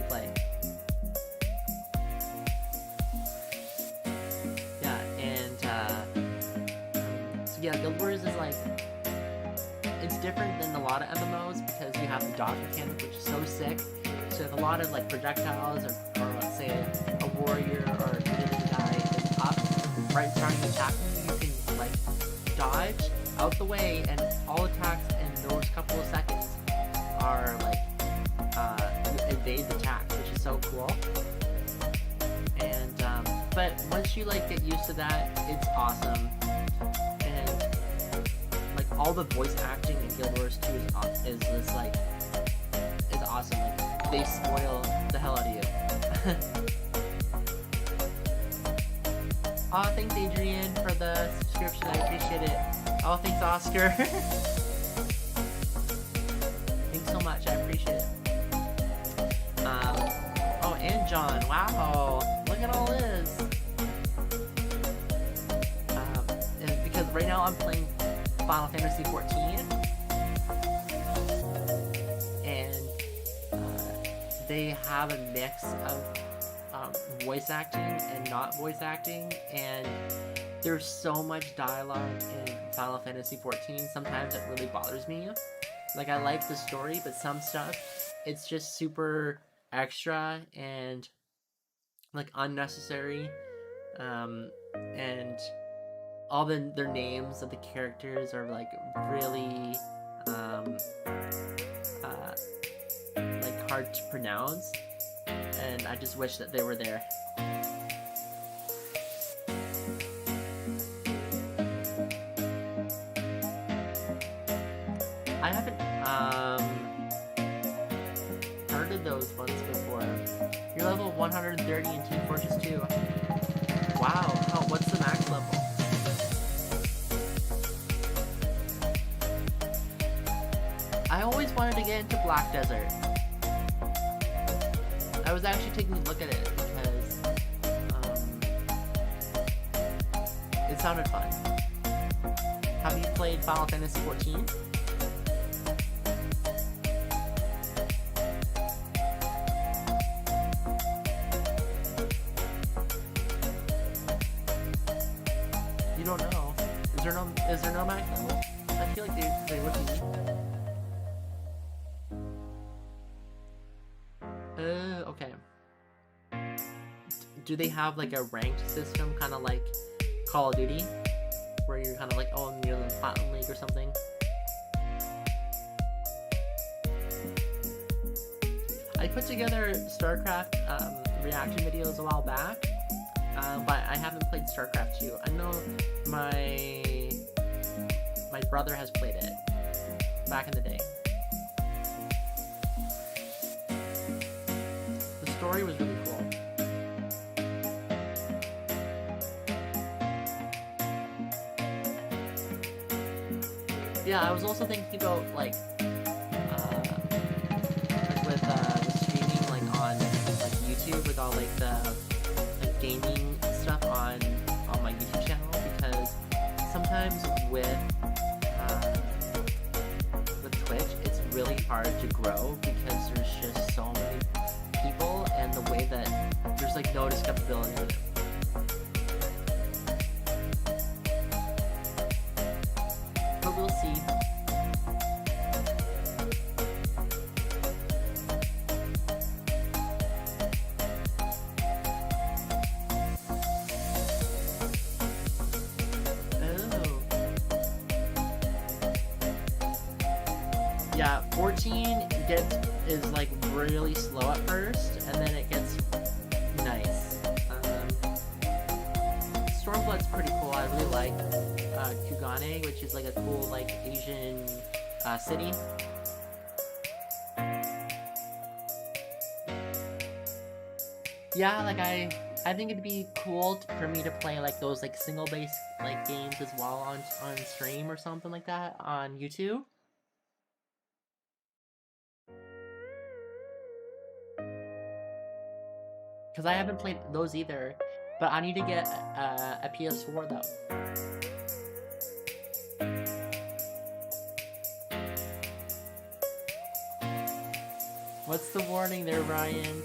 play? Yeah, and so yeah, Guild Wars is like, it's different than a lot of MMOs because you have the dodge mechanic, which is so sick. So if a lot of like projectiles, or let's say a warrior or a guy is up right in front of you attacking, you can like dodge out the way, and all attacks in those couple of seconds are like you evade the attack, which is so cool. And but once you like get used to that, it's awesome. And like all the voice acting in Guild Wars 2 is just like, it's awesome. Like, they spoil the hell out of you. Aw, thanks Adrian for the subscription, I appreciate it. Oh, thanks Oscar. Thanks so much, I appreciate it. Oh, and John, wow, look at all this. And because right now I'm playing Final Fantasy 14, and they have a mix of voice acting and not voice acting, and there's so much dialogue in Final Fantasy XIV. Sometimes it really bothers me. Like, I like the story, but some stuff, it's just super extra and like unnecessary. And all their names of the characters are like really like hard to pronounce, and I just wish that they were there. I haven't heard of those ones before. You're level 130 in Team Fortress 2. Wow, what's the max level? I always wanted to get into Black Desert. I was actually taking a look at it because it sounded fun. Have you played Final Fantasy XIV? You don't know. Is there no max level? I feel like they would be. Okay. Do they have like a ranked system, kind of like Call of Duty, where you're kind of like, oh, you're in the Platinum League or something? I put together StarCraft reaction videos a while back, but I haven't played StarCraft 2. I know my brother has played it back in the day. The story was really cool. Yeah, I was also thinking about like with the streaming like on like YouTube with all like the like gaming stuff on my YouTube channel, because sometimes with Twitch it's really hard to grow because there's just so many people, and the way that there's like no discoverability with it. But we'll see. Yeah, 14 is like really slow at first, and then it gets nice. Stormblood's pretty cool. I really like Kugane, which is like a cool like Asian city. Yeah, like I think it'd be cool for me to play like those like single based like games as well on stream or something like that on YouTube. Because I haven't played those either, but I need to get a PS4 though. What's the warning there, Ryan?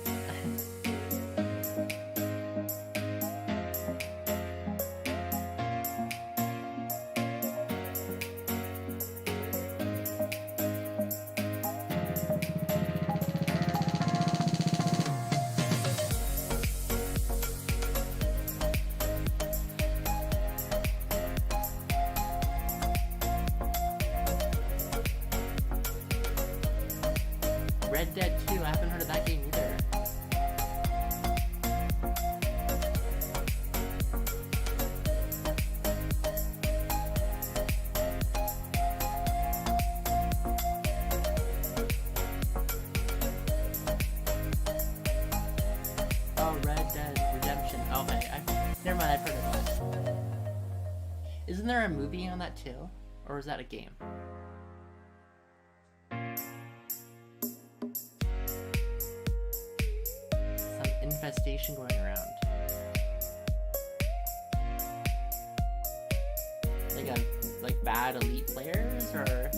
Red Dead 2, I haven't heard of that game either. Oh, Red Dead Redemption. Okay, never mind, I've heard of that. Isn't there a movie on that too? Or is that a game? Infestation going around. Like bad elite players, or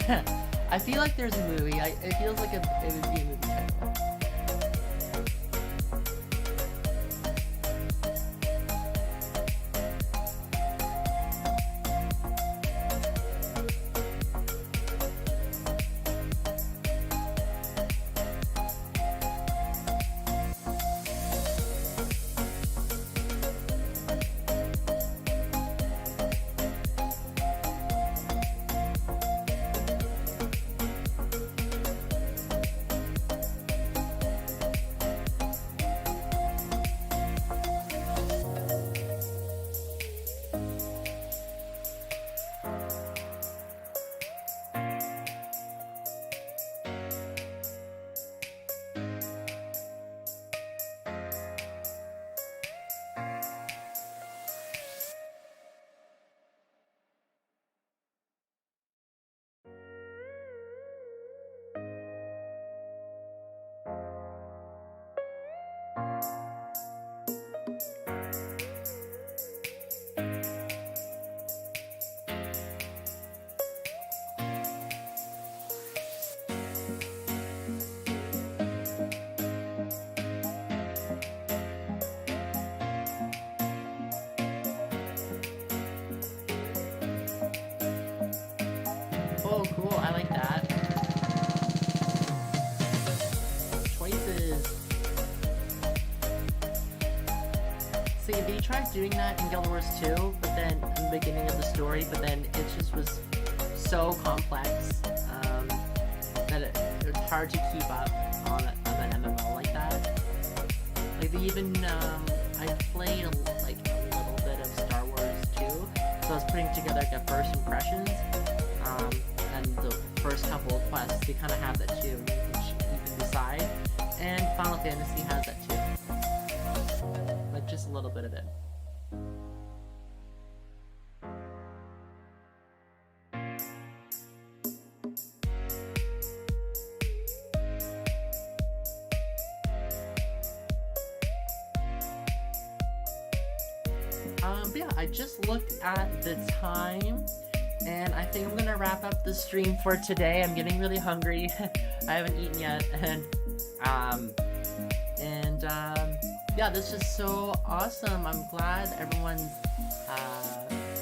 I feel like there's a movie. It feels like it would be a movie title. Oh, cool. I like that. Choices. See, they tried doing that in Guild Wars 2, but then in the beginning of the story, but then it just was so complex that it was hard to keep up on an MMO like that. Like, they even, I played a little bit of Star Wars 2, so I was putting together like a first impressions. And the first couple of quests, they kind of have that too. You can decide, and Final Fantasy has that too, like just a little bit of it. But yeah, I just looked at the time. And I think I'm gonna wrap up the stream for today. I'm getting really hungry. I haven't eaten yet, and yeah, this is so awesome. I'm glad everyone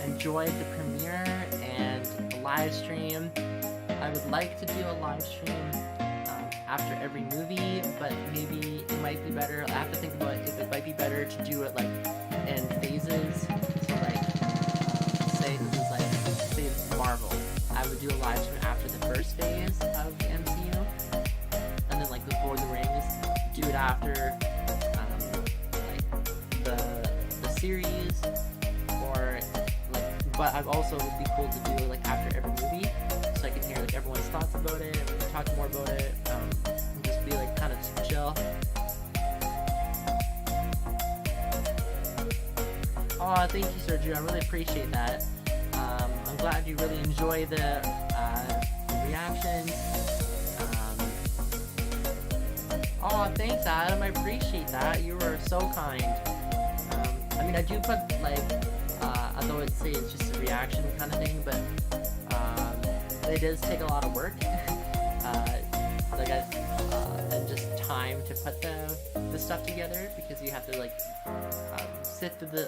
enjoyed the premiere and the live stream. I would like to do a live stream after every movie, but maybe it might be better. I have to think about if it might be better to do it like in phases. So like, say this is like Marvel, I would do a live stream after the first phase of the MCU, and then like the Lord of the Rings, do it after like the series, or like, but I also would be cool to do it like after every movie, so I can hear like everyone's thoughts about it, and we can talk more about it, and just be like kind of chill. Oh, thank you, Sergio. I really appreciate that. I'm glad you really enjoy the reactions. Oh, thanks, Adam. I appreciate that. You were so kind. I mean, I do put like, although I'd say it's just a reaction kind of thing, but it does take a lot of work. And just time to put the stuff together, because you have to like sift through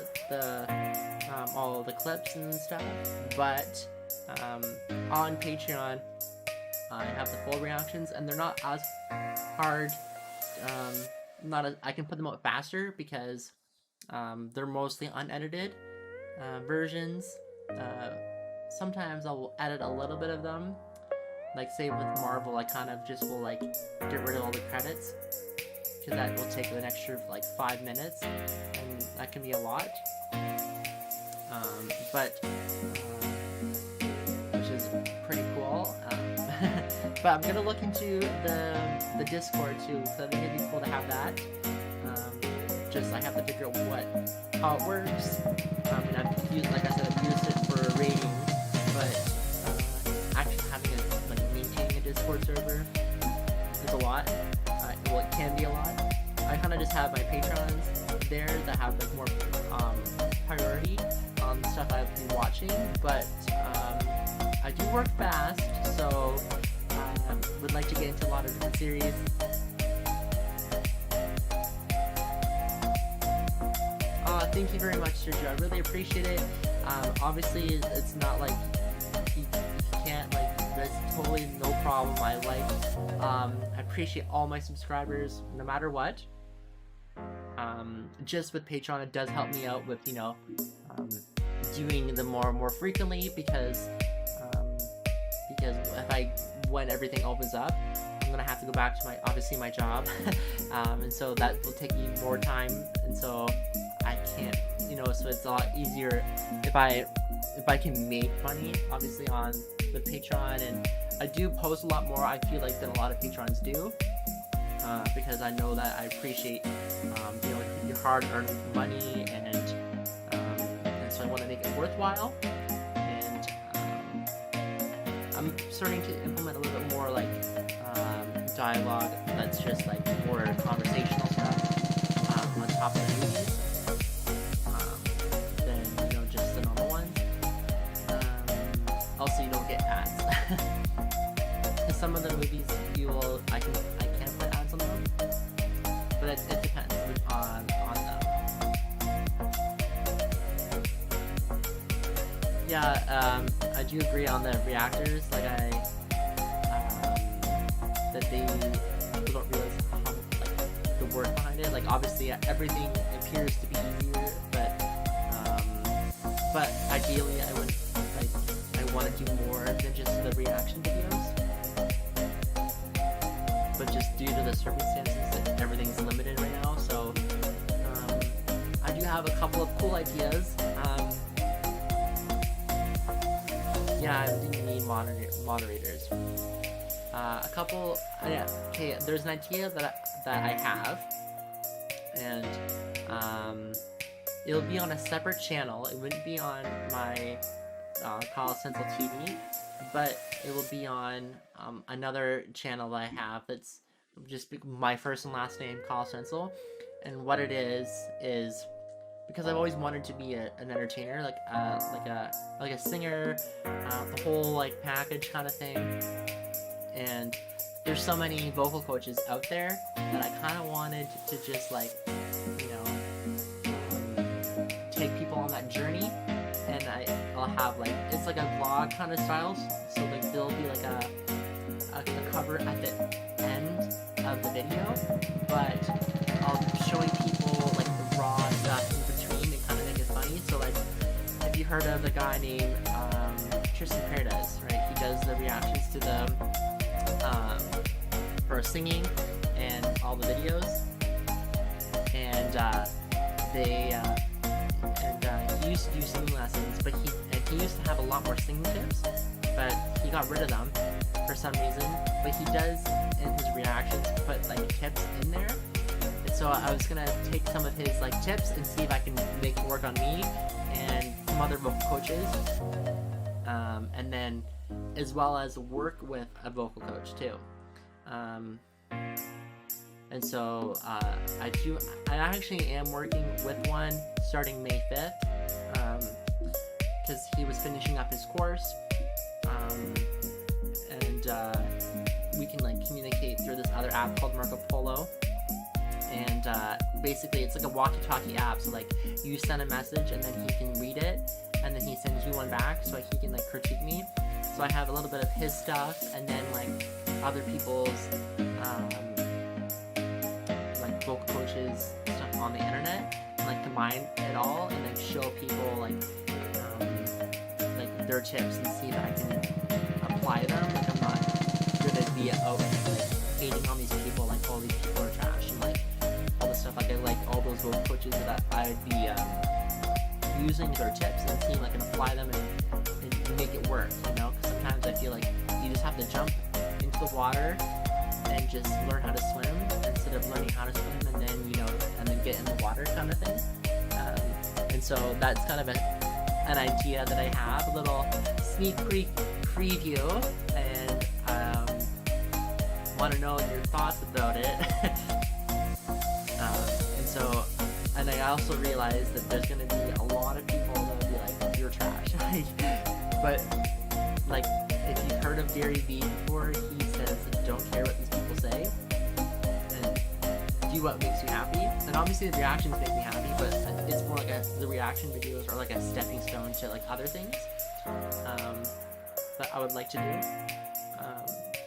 all the clips and stuff. But on Patreon, I have the full reactions, and they're not as hard. I can put them out faster because they're mostly unedited versions. Sometimes I'll edit a little bit of them. Like, say with Marvel, I kind of just will like get rid of all the credits, because that will take an extra like 5 minutes, and that can be a lot. Which is pretty cool. But I'm gonna look into the Discord too, so I think it'd be cool to have that. Just I have to figure out how it works. And I've used, like I said, I've used it for rating, but actually having maintaining a Discord server is a lot. Well, it can be a lot. I kind of just have my patrons there that have like more priority on the stuff I've been watching, but I I do work fast, so would like to get into a lot of different series. Thank you very much, Sergio. I really appreciate it. Obviously, it's not like you can't, like, there's totally no problem. I appreciate all my subscribers, no matter what. Just with Patreon, it does help me out with, doing them more frequently, because when everything opens up, I'm gonna have to go back to my job, and so that will take me more time, and so I can't, so it's a lot easier if I can make money, obviously, on the Patreon. And I do post a lot more, I feel like, than a lot of Patrons do, because I know that I appreciate your hard-earned money, and so I want to make it worthwhile. And I'm starting to implement a little bit more like dialogue that's just like more conversational stuff on top of the movies than just the normal ones. Also, you don't get ads. Because some of the movies I can put ads on them, but it depends on them. Yeah, I do agree on the reactors. Like that people don't realize how the work behind it. Like, obviously, everything appears to be easier, but ideally, I want to do more than just the reaction videos. But just due to the circumstances, that everything's limited right now. So I do have a couple of cool ideas. Yeah, I do need moderators. A couple. Yeah. Okay. There's an idea that I have, and it'll be on a separate channel. It wouldn't be on my Stencell TV, but it will be on another channel that I have that's just my first and last name, Stencell. And what it is because I've always wanted to be an entertainer, like a singer, the whole like package kind of thing. And there's so many vocal coaches out there that I kind of wanted to just like, take people on that journey. And I'll have like, it's like a vlog kind of style. So like there'll be like a cover at the end of the video, but I'll be showing people like the raw stuff in between and kind of make it funny. So like, have you heard of the guy named Tristan Paradise, right? He does the reactions to the for singing and all the videos, and he used to do singing lessons, but he used to have a lot more singing tips, but he got rid of them for some reason. But he does in his reactions put like tips in there, and so I was gonna take some of his like tips and see if I can make it work on me and some other vocal coaches, and then as well as work with a vocal coach too. And so I actually am working with one starting May 5th, because he was finishing up his course, and we can like communicate through this other app called Marco Polo. And basically it's like a walkie-talkie app, so like you send a message and then he can read it, and then he sends you one back so he can like critique me. So I have a little bit of his stuff, and then like other people's like vocal coaches stuff on the internet, and like combine it all and like show people like their tips and see if I can apply them. Like, I'm not gonna be out like hating on these people, like all these people are trash and like all this stuff. Like I like all those vocal coaches that I'd be using their tips and seeing like I can apply them and make it work, because sometimes I feel like you just have to jump into the water and just learn how to swim instead of learning how to swim and then and then get in the water kind of thing. And so that's kind of an idea that I have, a little sneak preview, and want to know your thoughts about it. And I also realized that there's going to be a lot of people that will be like, you're trash. But like, if you've heard of Gary Vee before, he says, don't care what these people say, and do what makes you happy. And obviously the reactions make me happy, but it's more like the reaction videos are like a stepping stone to like other things that I would like to do,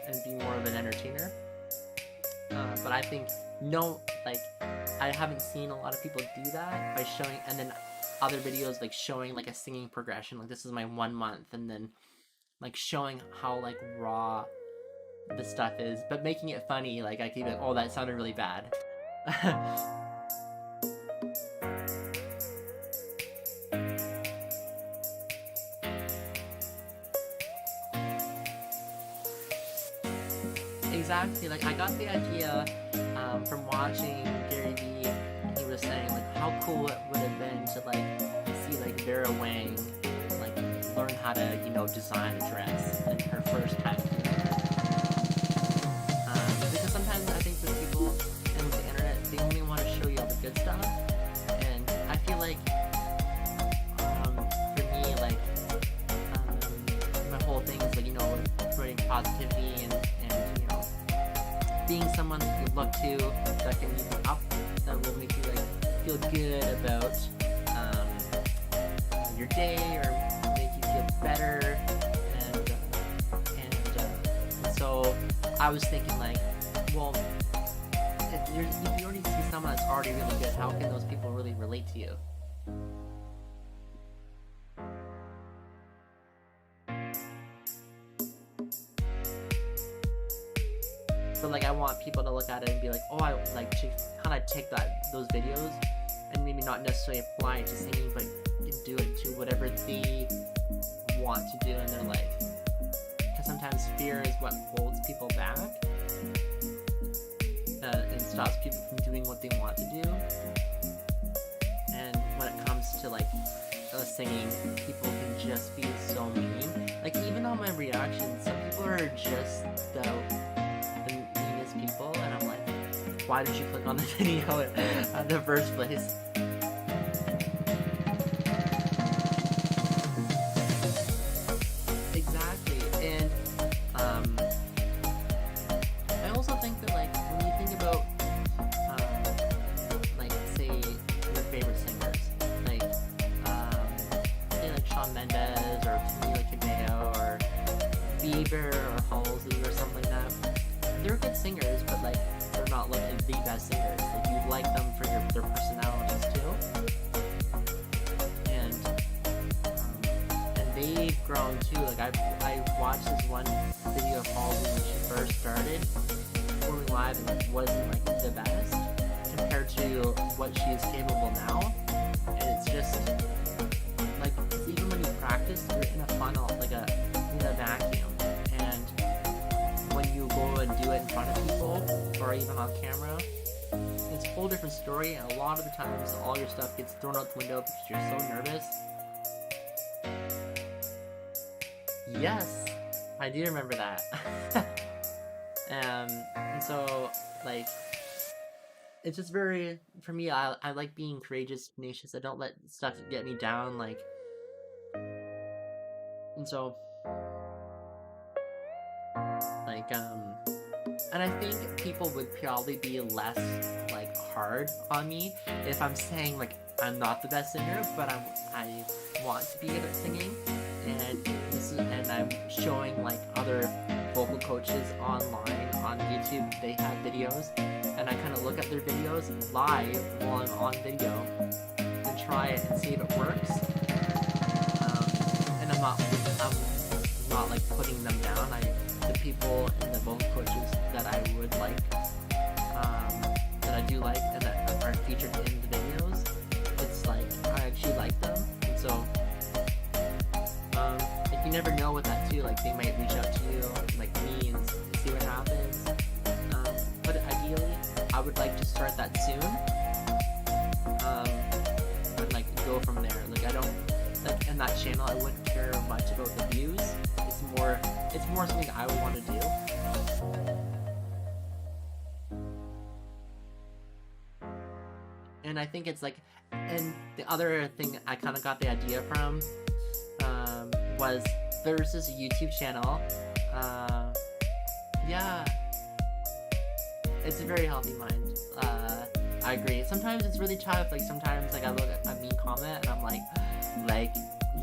and be more of an entertainer. But I think I haven't seen a lot of people do that by showing, and then other videos like showing like a singing progression, like this is my 1 month, and then like showing how like raw the stuff is, but making it funny. Like I keep like, oh, that sounded really bad. Exactly, like I got the idea from watching Gary Vee. He was saying like how cool it would have been to like see like Vera Wang like learn how to, you know, design a dress in her first time doing it. Because sometimes I think with people and with the internet, they only want to show you all the good stuff, and I feel like for me, like my whole thing is like, you know, spreading positivity and you know, being someone that you look to, that can keep you up, that will make you like feel good about your day, or make you feel better, and so I was thinking like, well, if you already see someone that's already really good, how can those people really relate to you? So like I want people to look at it and be like, oh, I like to kind of take those videos and maybe not necessarily apply it to singing, but do it to whatever they want to do in their life. Because sometimes fear is what holds people back and stops people from doing what they want to do. And when it comes to like singing, people can just be so mean. Like even on my reactions, some people are just the meanest people, and I'm like, why did you click on the video in the first place? Exactly. And I also think that like when you think about like say your favorite singers, like say like Shawn Mendes or Camila Cabello or Bieber or Halsey or something like that, they're good singers, but like they're not like the best singers. Like you like them for their personalities too, and they've grown too. Like I watched this one video of Halsey when she first started performing live, and it wasn't like the best compared to what she is capable now. And it's just like, even when you practice, you're in a funnel, like in a vacuum, and when you go and do it in front of people or even on camera, it's a whole different story. And a lot of the times all your stuff gets thrown out the window because you're so nervous. Yes, I do remember that. And so like it's just very, for me, I like being courageous, tenacious. I don't let stuff get me down, like, and so like and I think people would probably be less like hard on me if I'm saying like I'm not the best singer, but I want to be good at singing, and I'm showing like other vocal coaches online on YouTube. They have videos, and I kind of look at their videos live while I'm on video and try it and see if it works. And I'm not like putting them down. The people and the vocal coaches that I would like, that I do like, and that are featured in the videos, it's like I actually like them. And so if you never know with that too, like they might reach out to you like me and see what happens. But ideally I would like to start that soon, and like go from there. Like I don't like in that channel, I wouldn't care much about the views. It's more something I would want to do. And I think it's like, and the other thing I kind of got the idea from was there's this YouTube channel. Yeah, it's a very healthy mind. I agree. Sometimes it's really tough. Like sometimes, like I look at a mean comment and I'm like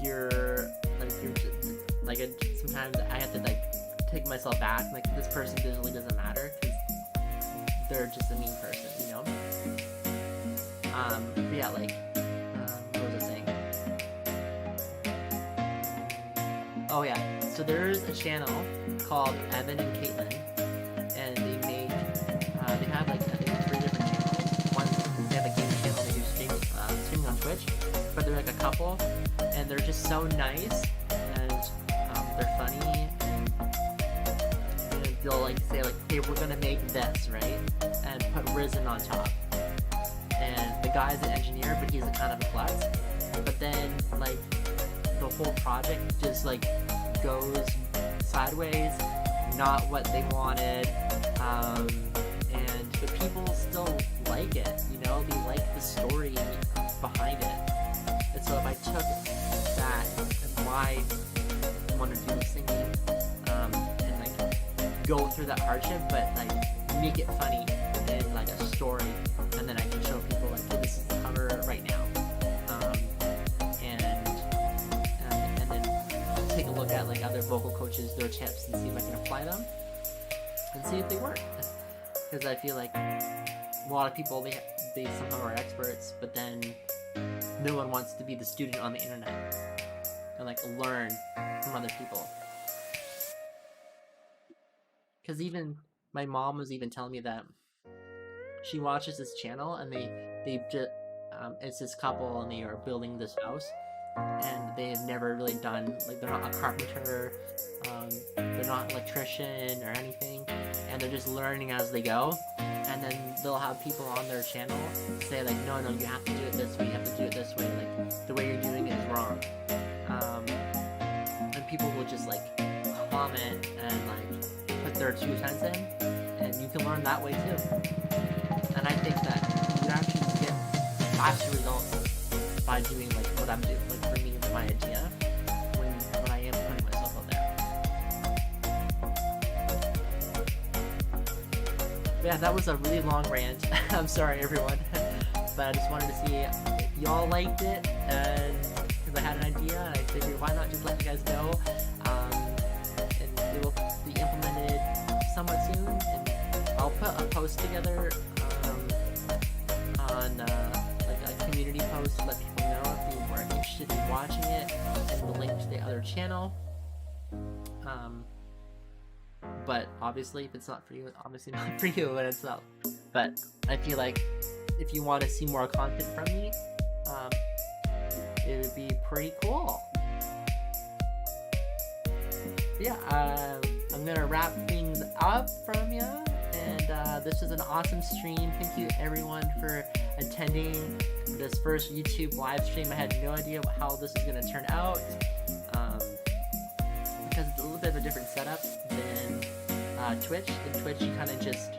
you're just, like sometimes I have to like take myself back. Like this person really doesn't matter because they're just a mean person, you know. But yeah, like what was I saying? Oh yeah, so there's a channel called Evan and Caitlin, and they have like I think 3 different channels. One, they have a gaming channel, they do streaming on Twitch, but they're like a couple, and they're just so nice, and they're funny, and they'll like say like, hey, we're gonna make this, right, and put resin on top, and the guy's an engineer, but he's a kind of a klutz, but then like the whole project just like goes sideways, not what they wanted, and the people still like it, you know, they like the story behind it. And so if I took that and why I want to do singing, and like go through that hardship, but like make it funny in like a story, and then I can show people like, hey, this is the cover right now, and then take a look at like other vocal coaches, their tips, and see if I can apply them and see if they work. Because I feel like a lot of people they somehow are experts, but then no one wants to be the student on the internet and like learn from other people. Because even my mom was even telling me that she watches this channel and they just it's this couple and they are building this house, and they've never really done, like they're not a carpenter, they're not an electrician or anything, and they're just learning as they go. And then they'll have people on their channel say like, no, you have to do it this way, you have to do it this way, like the way you're doing it is wrong. And people will just like comment and like put their 2 cents in, and you can learn that way too. And I think that you actually get faster results by doing like what I'm doing, like bringing my idea when I am putting myself out there. But yeah, that was a really long rant. I'm sorry everyone, but I just wanted to see if y'all liked it, and because I had an idea, and I figured why not just let you guys know, and it will be implemented somewhat soon, and I'll put a post together on like a community post to let people know if you were interested in watching it, and the link to the other channel. But obviously, if it's not for you, obviously not for you, and it's not. But I feel like if you want to see more content from me, it would be pretty cool. Yeah, I'm gonna wrap things up from you, and this is an awesome stream. Thank you everyone for attending this first YouTube live stream. I had no idea how this is gonna turn out, because it's a little bit of a different setup than Twitch. In Twitch, you kind of just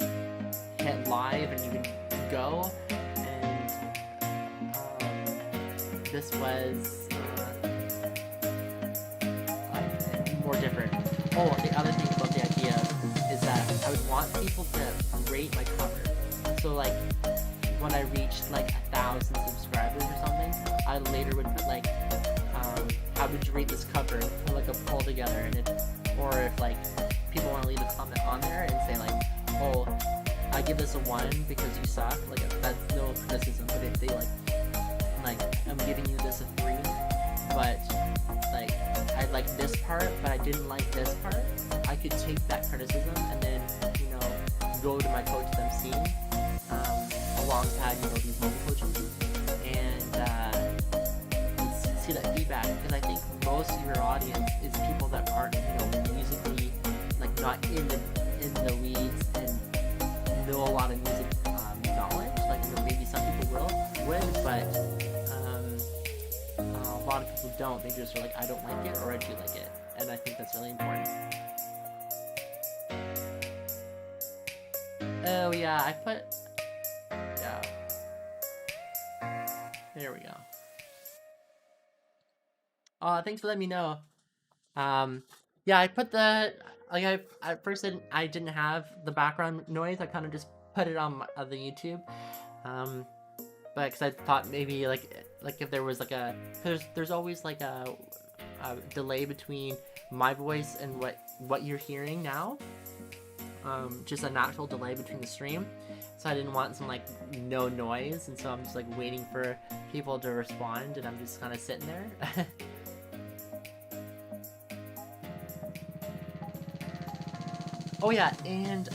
hit live and you can go, and this was more different. Oh, the other thing about the idea is that I would want people to rate my cover. So like when I reached like 1,000 subscribers or something, I later would put like how would you rate this cover, and put like a poll together, and or if like people want to leave a comment on there and say like, oh, I give this a 1 because you suck, like that's no criticism, but if they like I'm giving you this a 3, but like I like this part, but I didn't like this part, I could take that criticism and then, you know, go to my coach that I'm seeing, alongside, you know, these vocal coaches, and see that feedback, because I think most of your audience is people that aren't, you know, musically, like not in the weeds and know a lot of music knowledge, like, you know, maybe some people would, but a lot of people don't. They just are like, I don't like it, or I do like it, and I think that's really important. Oh yeah, I put, yeah, there we go. Thanks for letting me know. Yeah, I put the like I at first I didn't have the background noise. I kind of just put it on the YouTube. Um, but because I thought maybe like if there was like a there's always like a delay between my voice and what you're hearing now. Just a natural delay between the stream. So I didn't want some like no noise, and so I'm just like waiting for people to respond, and I'm just kind of sitting there. Oh yeah, and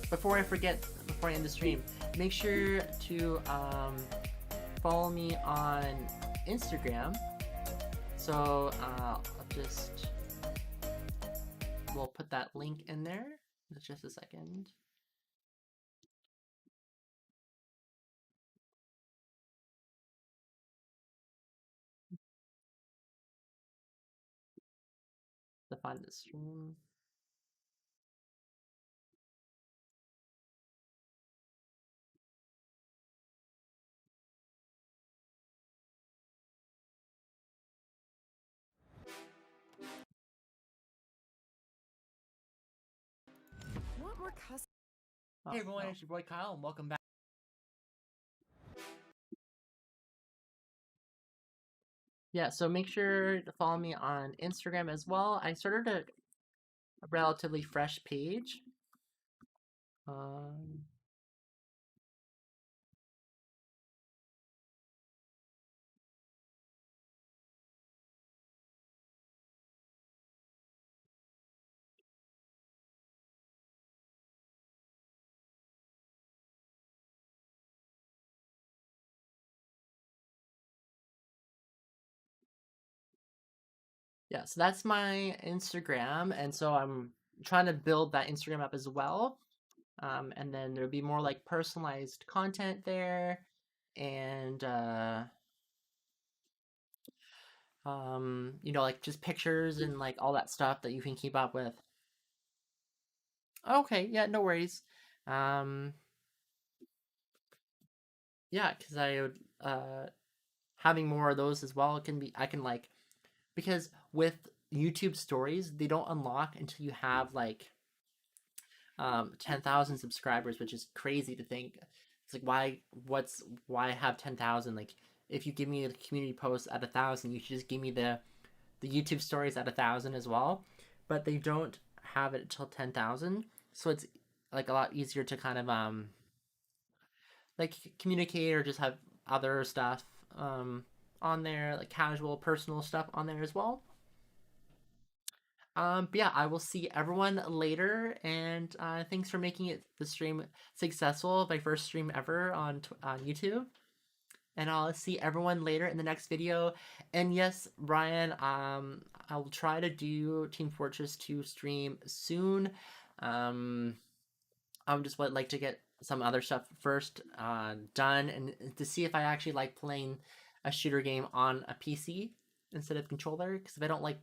before I forget, before I end the stream, make sure to follow me on Instagram. So I'll just we'll put that link in there. Just a second. To find the stream. Want more custom? Hey everyone, it's your boy Kyle, and welcome back. Yeah, so make sure to follow me on Instagram as well. I started a relatively fresh page. Um, yeah, so that's my Instagram, and so I'm trying to build that Instagram up as well. And then there'll be more like personalized content there, and you know, like just pictures and like all that stuff that you can keep up with. Okay, yeah, no worries. Um, yeah, because I would having more of those as well can be I can like because with YouTube stories they don't unlock until you have like 10,000 subscribers, which is crazy to think. It's like why have 10,000? Like if you give me a community post at 1,000, you should just give me the YouTube stories at 1,000 as well. But they don't have it until 10,000, so it's like a lot easier to kind of like communicate or just have other stuff on there, like casual, personal stuff on there as well. But yeah, I will see everyone later, and thanks for making it the stream successful. My first stream ever on YouTube, and I'll see everyone later in the next video. And yes, Brian, I will try to do Team Fortress 2 stream soon. Um, I'm just would like to get some other stuff first done, and to see if I actually like playing a shooter game on a PC instead of controller. Because if I don't like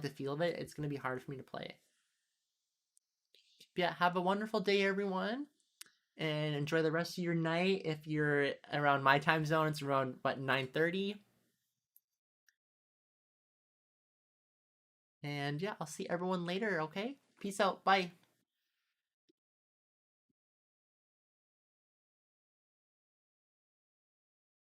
the feel of it, it's gonna be hard for me to play it. But yeah, have a wonderful day, everyone, and enjoy the rest of your night. If you're around my time zone, it's around what 9:30. And yeah, I'll see everyone later. Okay, peace out. Bye.